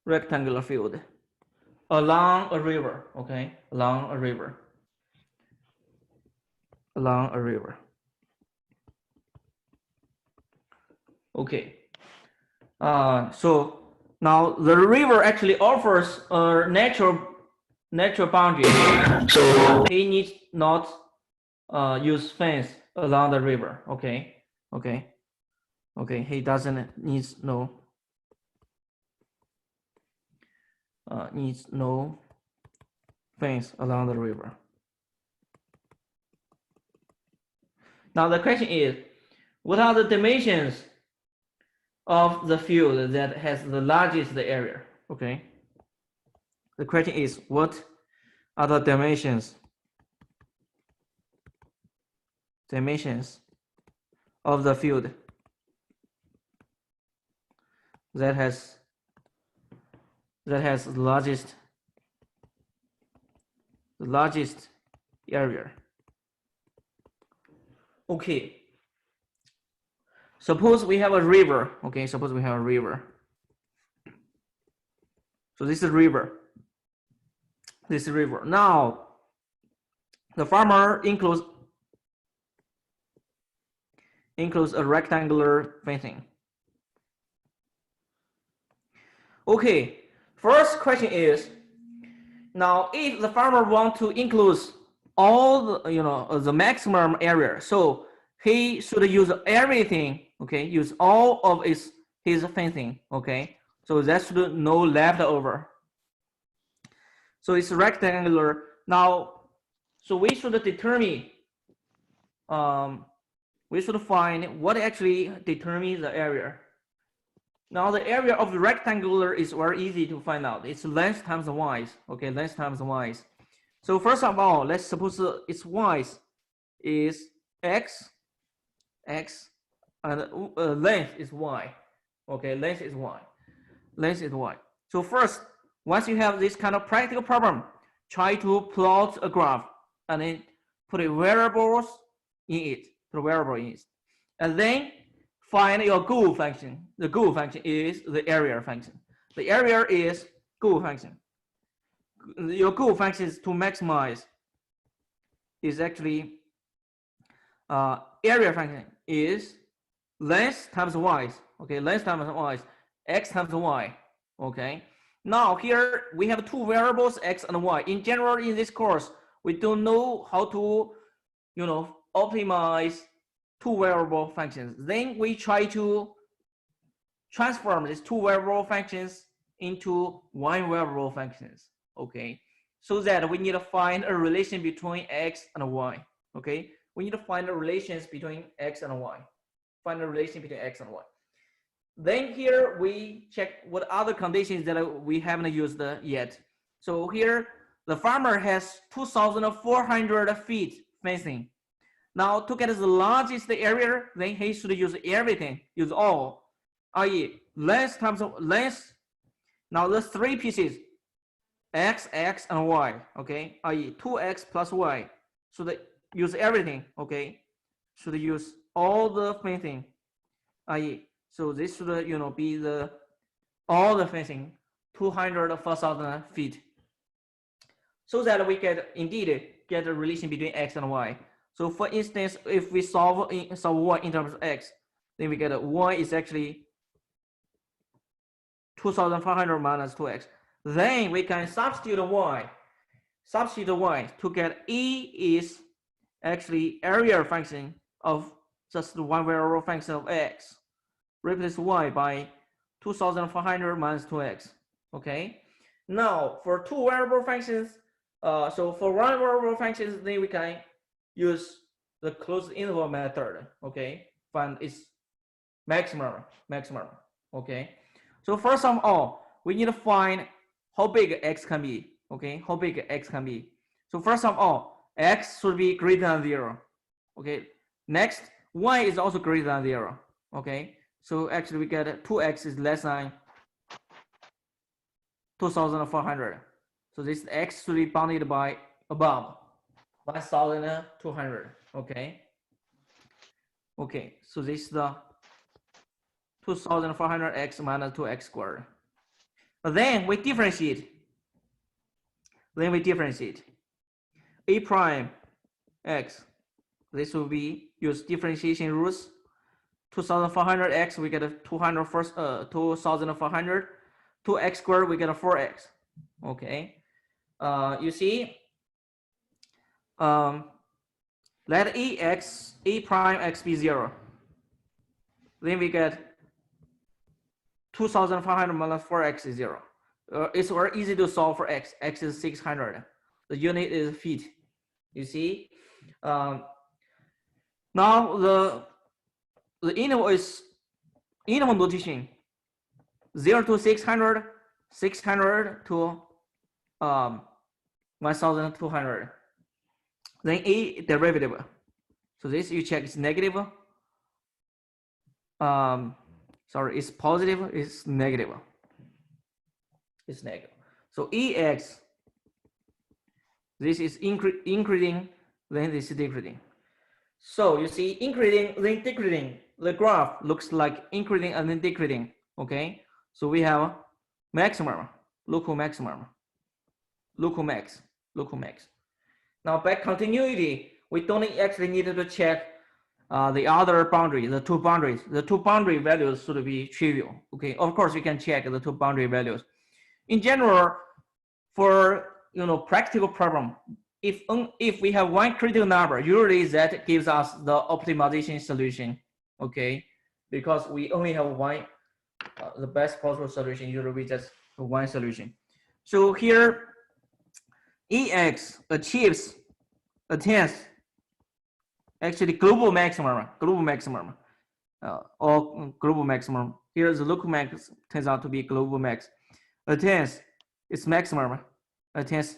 rectangular field along a river. Okay, along a river. Okay. So now the river actually offers a natural boundary. So he needs not use fence along the river. Okay. He doesn't needs no fence along the river. Now the question is, what are the dimensions of the field that has the largest area? Okay. The question is, what are the dimensions of the field that has the largest area? Okay. Suppose we have a river. Okay, suppose we have a river. So this is river. Now, the farmer includes a rectangular fencing. Okay, first question is, now if the farmer wants to include all the, the maximum area, so he should use everything. Okay, use all of his fencing. Okay, so that should no left over. So it's rectangular. Now, so we should determine, we should find what actually determines the area. Now the area of the rectangular is very easy to find out. It's length times width. Okay, length times width. So first of all, let's suppose its width is x, and length is y. Okay, length is y. So first, once you have this kind of practical problem, try to plot a graph and then put variables in it. And then find your goal function. The goal function is the area function. The area is goal function. Your goal function is to maximize is actually area function is length times y. Okay, length times y, x times y. Okay. Now here we have two variables, x and y. In general, in this course, we don't know how to optimize two variable functions. Then we try to transform these two variable functions into one variable functions. Okay, so that we need to find a relation between x and y. Okay, we need to find the relations between x and y. Find the relation between x and y. Then here we check what other conditions that we haven't used yet. So here the farmer has 2,400 feet fencing. Now to get the largest area, then he should use everything, use all, i.e. length times length. Now the three pieces, x, x, and y, okay, i.e. 2x plus y, should use everything, okay, should use all the fencing, i.e. so this should be all the fencing 204,000 feet, so that we indeed get a relation between x and y. So for instance, if we solve y in terms of x, then we get y is actually 2,500 minus 2x. Then we can substitute y to get e is actually area function of just one variable function of x. Replace y by 2,400 minus 2x. Okay. Now for two variable functions, so for one variable functions, then we can use the closed interval method. Okay, find its maximum. Okay, so first of all, we need to find how big x can be. Okay, how big x can be. So first of all, x should be greater than 0. Okay, next, y is also greater than 0. Okay, so actually we get 2x is less than 2,400. So this x should be bounded by above 1,200. Okay. Okay, so this is the 2,400x minus 2x squared. But then we differentiate. A prime x. This will be use differentiation rules. 2,400x, we get a 2,400. 2x squared, we get a 4x. Okay. You see, let a prime x be 0. Then we get 2,500 minus 4x is 0. It's very easy to solve for x. X is 600. The unit is feet. You see, now the interval is interval notation 0 to 600, 600 to 1,200. Then a derivative. So this you check is negative. Sorry, it's positive, it's negative. It's negative. So ex, this is increasing, then this is decreasing. So you see increasing, then decreasing. The graph looks like increasing and then decreasing. Okay, so we have maximum, local maximum, local max. Now back continuity, we don't actually need to check the other boundary, the two boundaries. The two boundary values should be trivial. Okay, of course we can check the two boundary values. In general, for practical problem, if we have one critical number, usually that gives us the optimization solution. Okay, because we only have one, the best possible solution. Usually we just have one solution. So here, Ex attains actually global maximum, or global maximum. Here the local max turns out to be global max. Attains its maximum, attains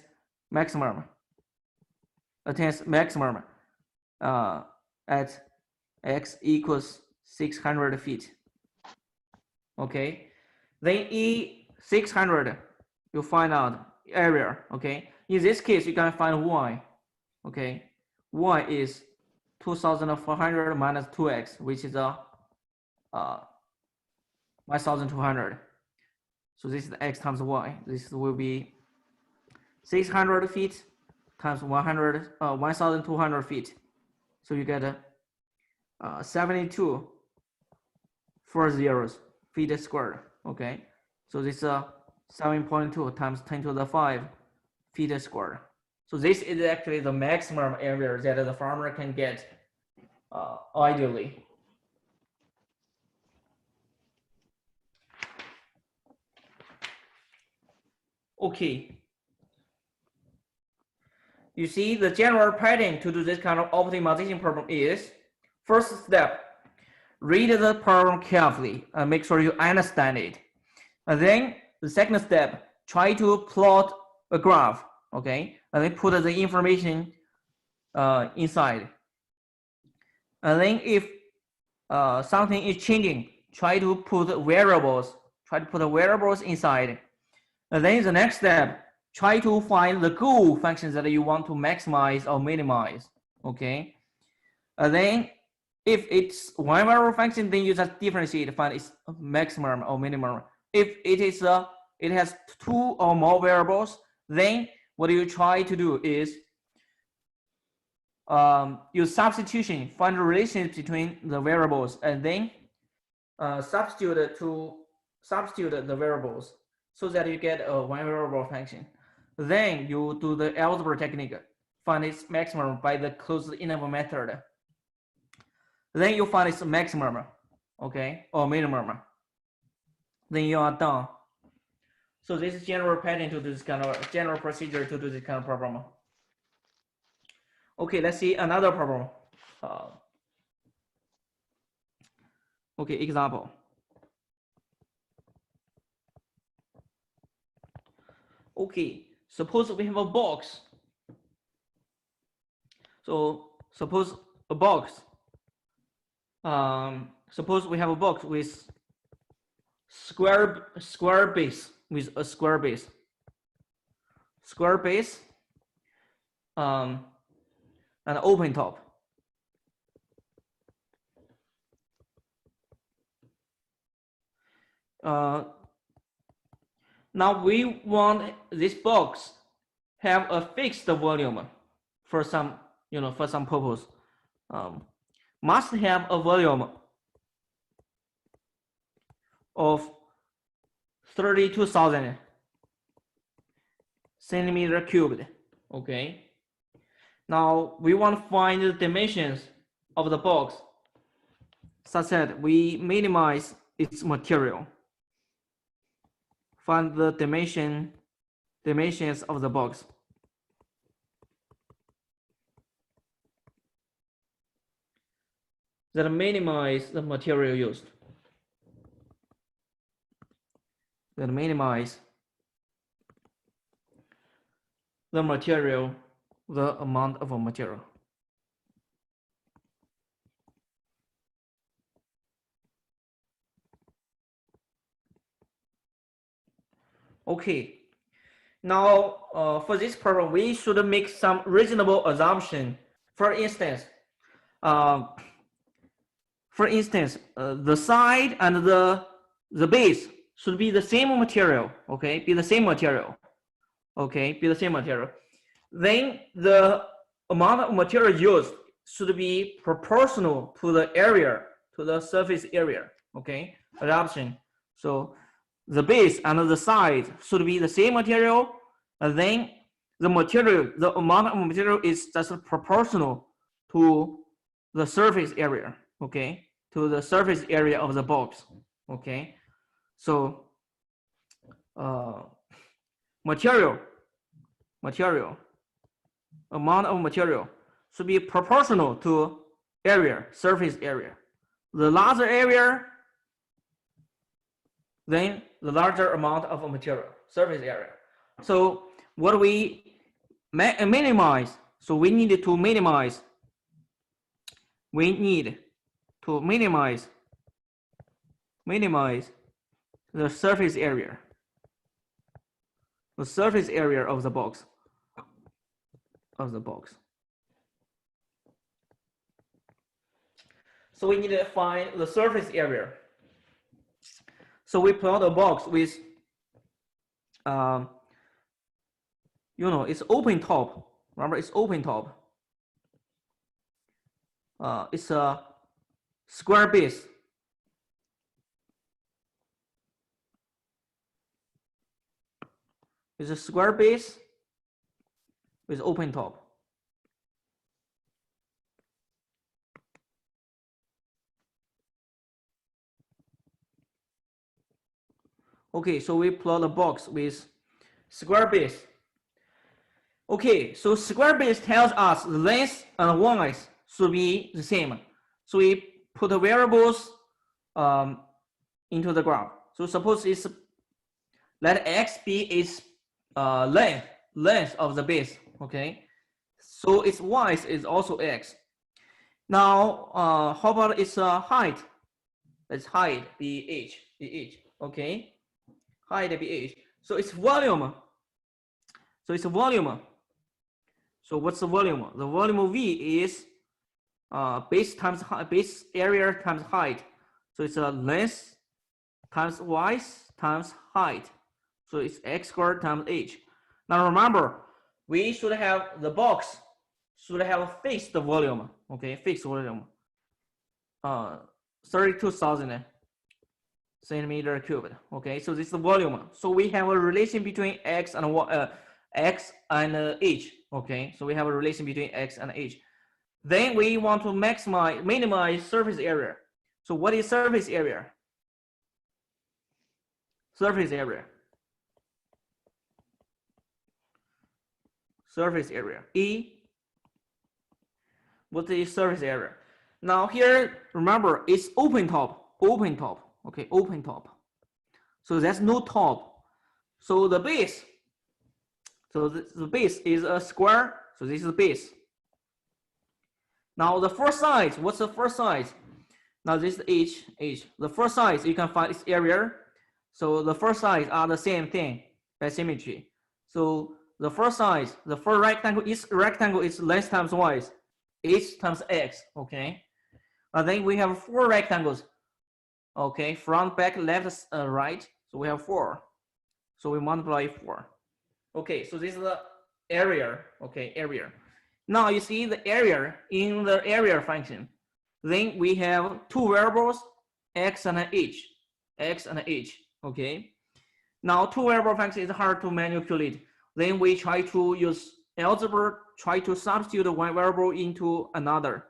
maximum at x equals 600 feet. Okay, then E 600, you find out area. Okay, in this case you can find y. Okay, y is 2,400 minus 2x, which is 1,200. So this is x times y. This will be 600 feet times 1,200 feet. So you get 72 4 zeros feet squared. Okay, so this is 7.2 times 10 to the 5 feet squared. So this is actually the maximum area that the farmer can get ideally. Okay. You see, the general pattern to do this kind of optimization problem is, first step, read the problem carefully and make sure you understand it. And then the second step, try to plot a graph, okay? And then put the information inside. And then if something is changing, try to put variables inside. And then the next step, try to find the goal functions that you want to maximize or minimize, okay? And then if it's one variable function, then you just differentiate, find its maximum or minimum. If it is it has two or more variables, then what you try to do is use substitution, find the relationship between the variables, and then substitute the variables so that you get a one variable function. Then you do the algebra technique, find its maximum by the closed interval method. Then you find its maximum, okay, or minimum. Then you are done. So this is general pattern to do this kind of general procedure to do this kind of problem. Okay, let's see another problem. Okay, example. Okay, suppose we have a box. So suppose a box. Suppose we have a box with square base with a square base. And open top. Now we want this box have a fixed volume for some, for some purpose. Must have a volume of 32,000 centimeter cubed. Okay. Now we want to find the dimensions of the box such that we minimize its material. Find the dimensions of the box. That minimize the material used. That minimize the material, the amount of a material. Okay. Now, for this problem, we should make some reasonable assumption. For instance, the side and the base should be the same material. Okay, be the same material. Okay, be the same material. Then the amount of material used should be proportional to the area, to the surface area. Okay, adoption. So the base and the side should be the same material, and then the amount of material is just proportional to the surface area, okay, to the surface area of the box, okay. So amount of material should be proportional to surface area. The larger area, then the larger amount of material, surface area. So what we minimize, so we need to minimize the surface area of the box. So we need to find the surface area. So we plot a box with, it's open top. Remember, it's open top. It's a square base. It's a square base with open top. Okay, so we plot a box with square base. Okay, so square base tells us the length and width should be the same. So we put the variables into the graph. So suppose it's let x be its length of the base. Okay, so its width is also x. Now, how about its height? Let's height be h. Okay, height be h. So its volume. So it's a volume. So what's the volume? The volume of V is base times base area times height. So it's a length times width times height. So it's x squared times h. Now remember, we should have the box should have fixed volume. Okay, fixed volume. 32,000 centimeter cubed. Okay, so this is the volume. So we have a relation between x and h. Okay, so we have a relation between x and h. Then we want to minimize surface area. So what is surface area? Surface area. Surface area. E. What is surface area? Now here, remember, it's open top. Open top. Okay, open top. So there's no top. So the base. So the base is a square. So this is the base. Now the first side, what's the first side? Now this is h. The first side, you can find its area. So the first sides are the same thing by symmetry. So the first side, the first rectangle is length times width, h times x. Okay. And then we have 4 rectangles. Okay, front, back, left, right. So we have 4. So we multiply 4. Okay, so this is the area. Okay, area. Now you see the area in the area function. Then we have 2 variables, x and h. X and h. Okay. Now 2 variable function is hard to manipulate. Then we try to use algebra, try to substitute one variable into another.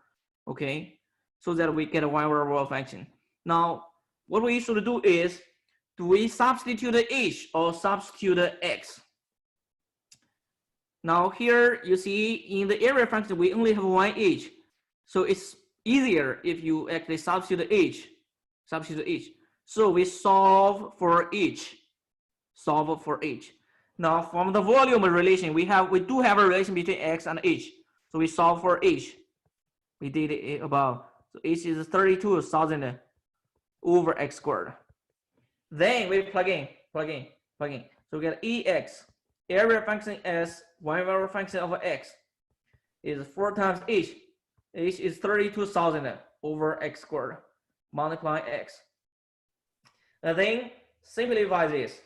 Okay, so that we get a one variable function. Now what we should do is, do we substitute h or substitute x? Now here you see in the area function we only have one h, so it's easier if you actually substitute h. So we solve for h. Now from the volume relation we do have a relation between x and h. So we solve for h. We did it above. So h is 32,000 over x squared. Then we plug in. So we get ex. Area function as one variable function of x is 4 times h. H is 32,000 over x squared. Multiply x. And then simplify this.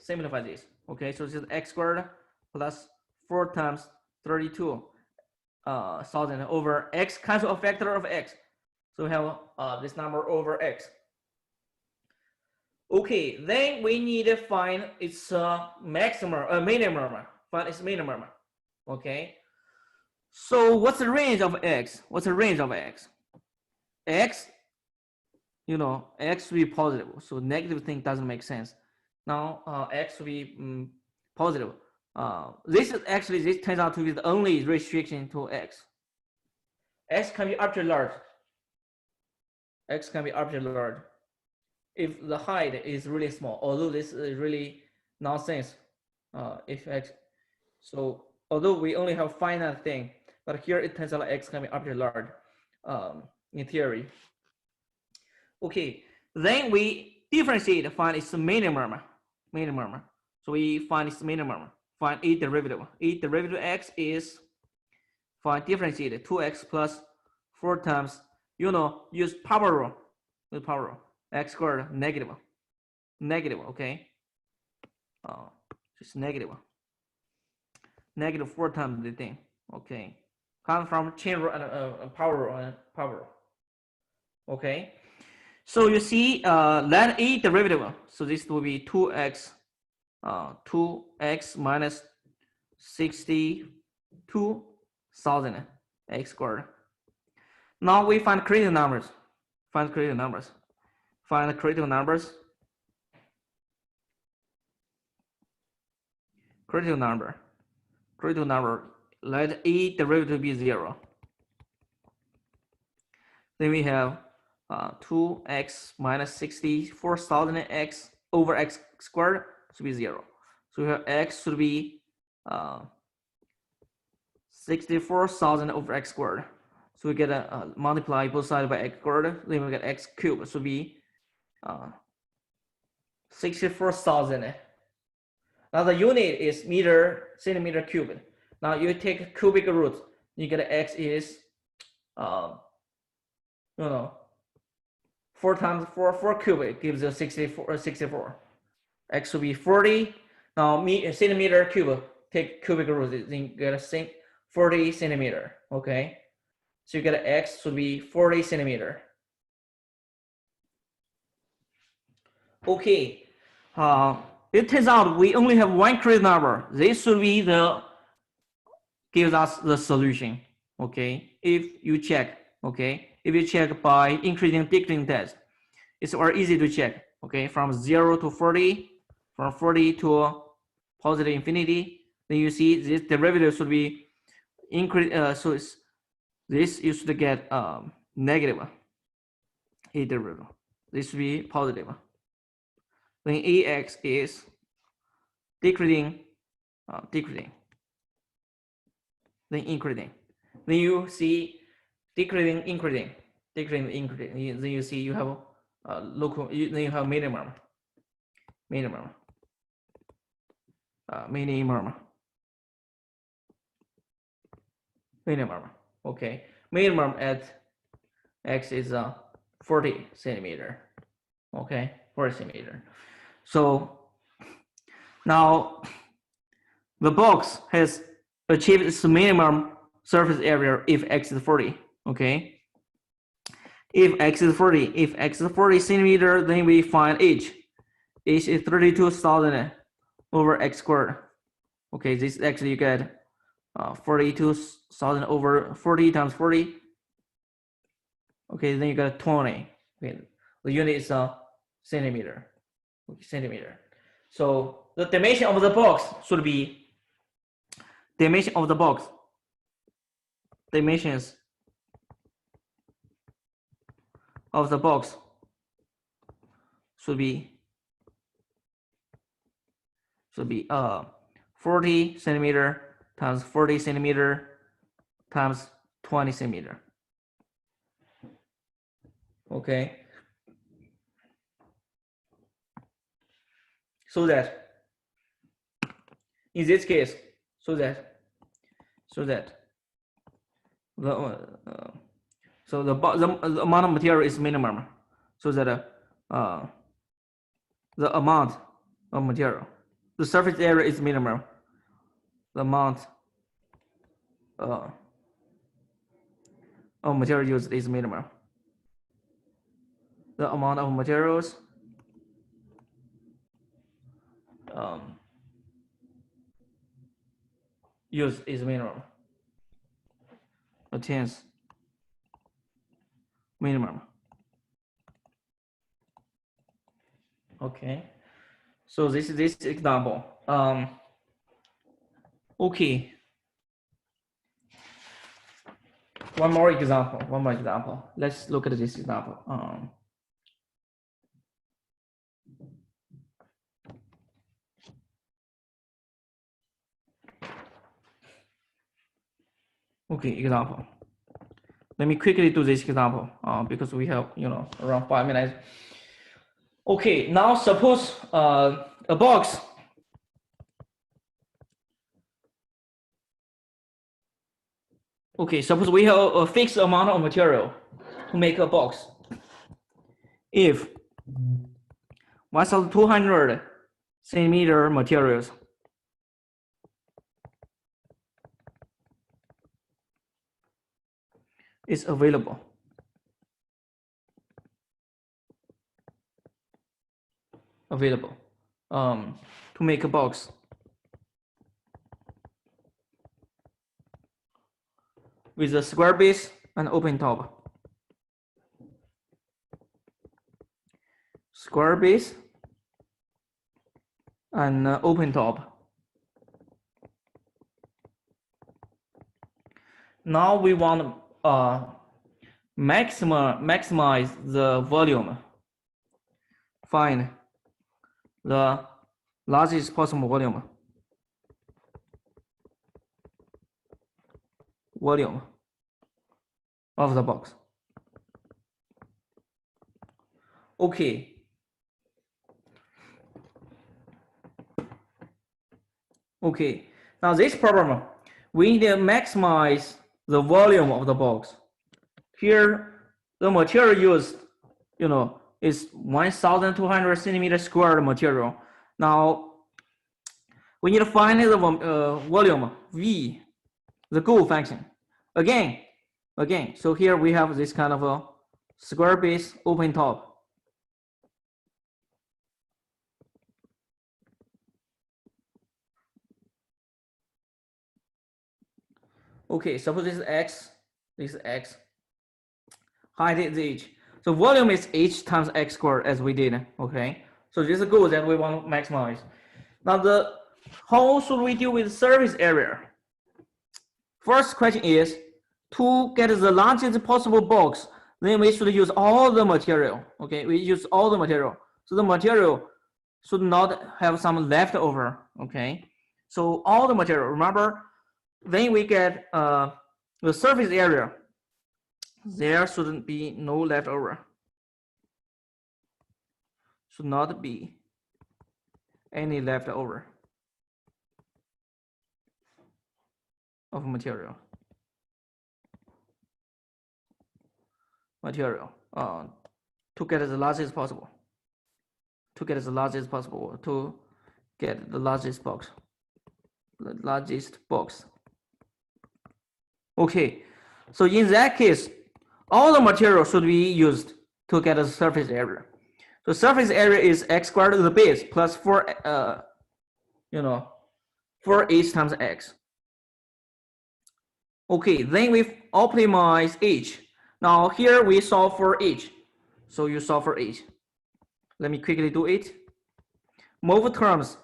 Okay, so this is x squared plus 4 times 32,000 over x, cancel a factor of x. So we have this number over x. Okay, then we need to find its minimum. Find its minimum. Okay. So what's the range of x? X, you know, x will be positive. So negative thing doesn't make sense. Now x will be positive. This turns out to be the only restriction to x. X can be arbitrarily large. If the height is really small, although this is really nonsense. If x, so although we only have finite thing, but here it turns out x can be arbitrarily large in theory. Okay, then we differentiate, find its minimum. So we find its minimum, find a derivative. A derivative x is find differentiate 2x plus 4 times, you know, use power rule. X squared negative, okay. Just negative 4 times the thing. Okay, come from chain rule and power rule. Okay, so you see let a derivative. So this will be 2x minus 60 2000 x squared. Now we find critical numbers. Find critical numbers. Find the critical numbers. Critical number. Critical number. Let a derivative be 0. Then we have 2x minus 64,000x over x squared should be 0. So we have x should be 64,000 over x squared. So we get a multiply both sides by x squared. Then we get x cubed. So be 64,000. Now the unit is meter centimeter cubed. Now you take cubic root. You get x is 4 times 4 cubic gives you 64. X will be 40. Now centimeter cube, take cubic root, then you get a 40 centimeter. Okay, so you get x should be 40 centimeter. Okay, it turns out we only have one critical number. This should be gives us the solution. Okay, if you check. Okay, if you check by increasing decreasing test, it's very easy to check. Okay, from 0 to 40, from 40 to positive infinity, then you see this derivative should be increase. So this you should get negative a derivative. This should be positive. Then ax is decreasing, decreasing, then increasing. Then you see decreasing, increasing, decreasing, increasing. Then you see you have local. Then you have minimum, minimum, minimum, minimum. Okay, minimum at x is 40 centimeter. Okay, 40 centimeter. So now the box has achieved its minimum surface area if x is 40. Okay, if x is 40 centimeter, then we find h. H is 32,000 over x squared. Okay, this actually you get 42,000 over 40 times 40. Okay, then you got 20. Okay, the unit is centimeter. Okay, centimeter. So the dimension of the box should be dimension of the box. Dimensions of the box should be 40 centimeter times 40 centimeter times 20 centimeter. Okay. So that in this case, so that the amount of material is minimum, so that the amount of material, the surface area is minimum, the amount of material used is minimum, the amount of materials used is minimum, attains minimum. Okay, so this is this example. Okay, one more example. Let's look at this example. Okay, example. Let me quickly do this example because we have around 5 minutes. Okay, now suppose a box suppose we have a fixed amount of material to make a box. If 1,200 centimeter materials is available. To make a box. with a square base and open top. Square base and open top. Now we want to maximize the volume. Find the largest possible volume. Volume of the box. Okay. Okay. Now this problem, we need to maximize the volume of the box. Here, the material used, is 1,200 centimeter squared material. Now, we need to find the volume V, the goal function. Again. So here we have this kind of a square base open top. Okay, suppose this is X, this is X. Height is H. So volume is H times X squared as we did, okay? So this is the goal that we want to maximize. Now how should we deal with surface area? First question is, to get the largest possible box, then we should use all the material, okay? We use all the material. So the material should not have some leftover, okay? So all the material, remember, then we get the surface area, there shouldn't be no leftover. Should not be any leftover of material. To get the largest possible. To get the largest box. The largest box. Okay, so in that case, all the material should be used to get the surface area. So surface area is X squared to the base plus 4, 4H times X. Okay, then we optimize H. Now here we solve for H. So you solve for H. Let me quickly do it. Move terms,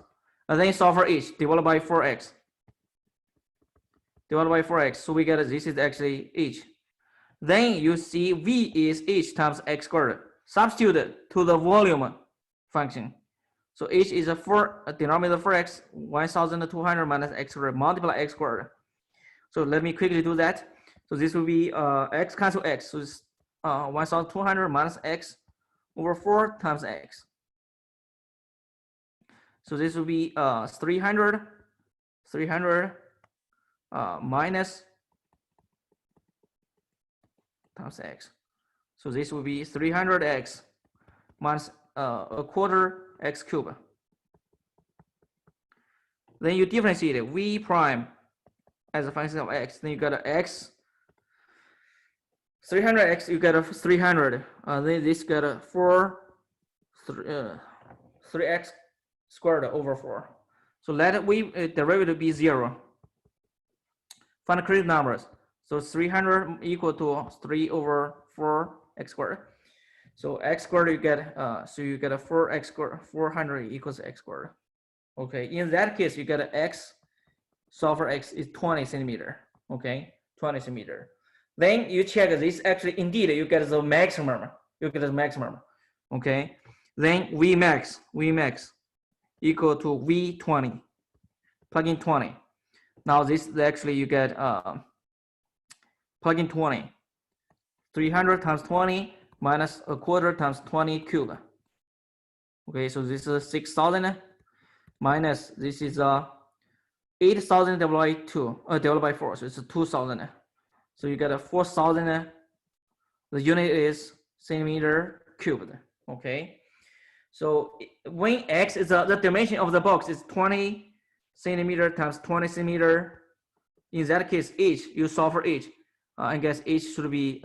and then solve for H divided by 4X. Divided by 4X, so we get this is actually H. Then you see V is H times X squared. Substitute to the volume function. So H is a denominator 4X, 1,200 minus X squared, multiply X squared. So let me quickly do that. So this will be X cancel X. So it's 1,200 minus X over 4 times X. So this will be 300 minus times X. So this will be 300X minus a quarter X cubed. Then you differentiate V prime as a function of X. Then you got a X. 300X, you get a 300. Then this got a 3X squared over 4. So let derivative be 0. Find the correct numbers. So 300 equal to 3 over 4 X squared. So X squared you get a 4X squared, 400 equals X squared. Okay, in that case you get an X, solve for X is 20 centimeter. Okay, 20 centimeter. Then you check this actually indeed you get the maximum. You get the maximum. Okay, then V max equal to V20. Plug in 20. Now this actually you get plug in 20. 300 times 20 minus a quarter times 20 cubed. Okay, so this is 6,000 minus this is 8,000 divided by 4, so it's 2,000. So you get a 4,000. The unit is centimeter cubed. Okay, so when X is the dimension of the box is 20 centimeter times 20 centimeter. In that case, H you solve for H. I guess H should be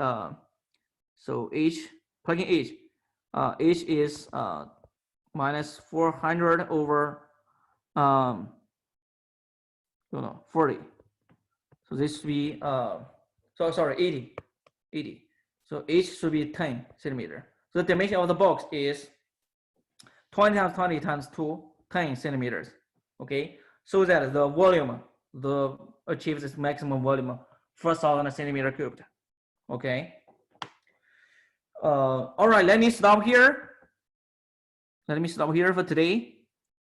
so H plug in H. H is minus 400 over 40. So this will be So sorry, 80. So each should be 10 centimeter. So the dimension of the box is 20 times 20 times 2, 10 centimeters. Okay, so that the volume achieves its maximum volume 4,000 centimeter cubed. Okay. All right, let me stop here. Let me stop here for today.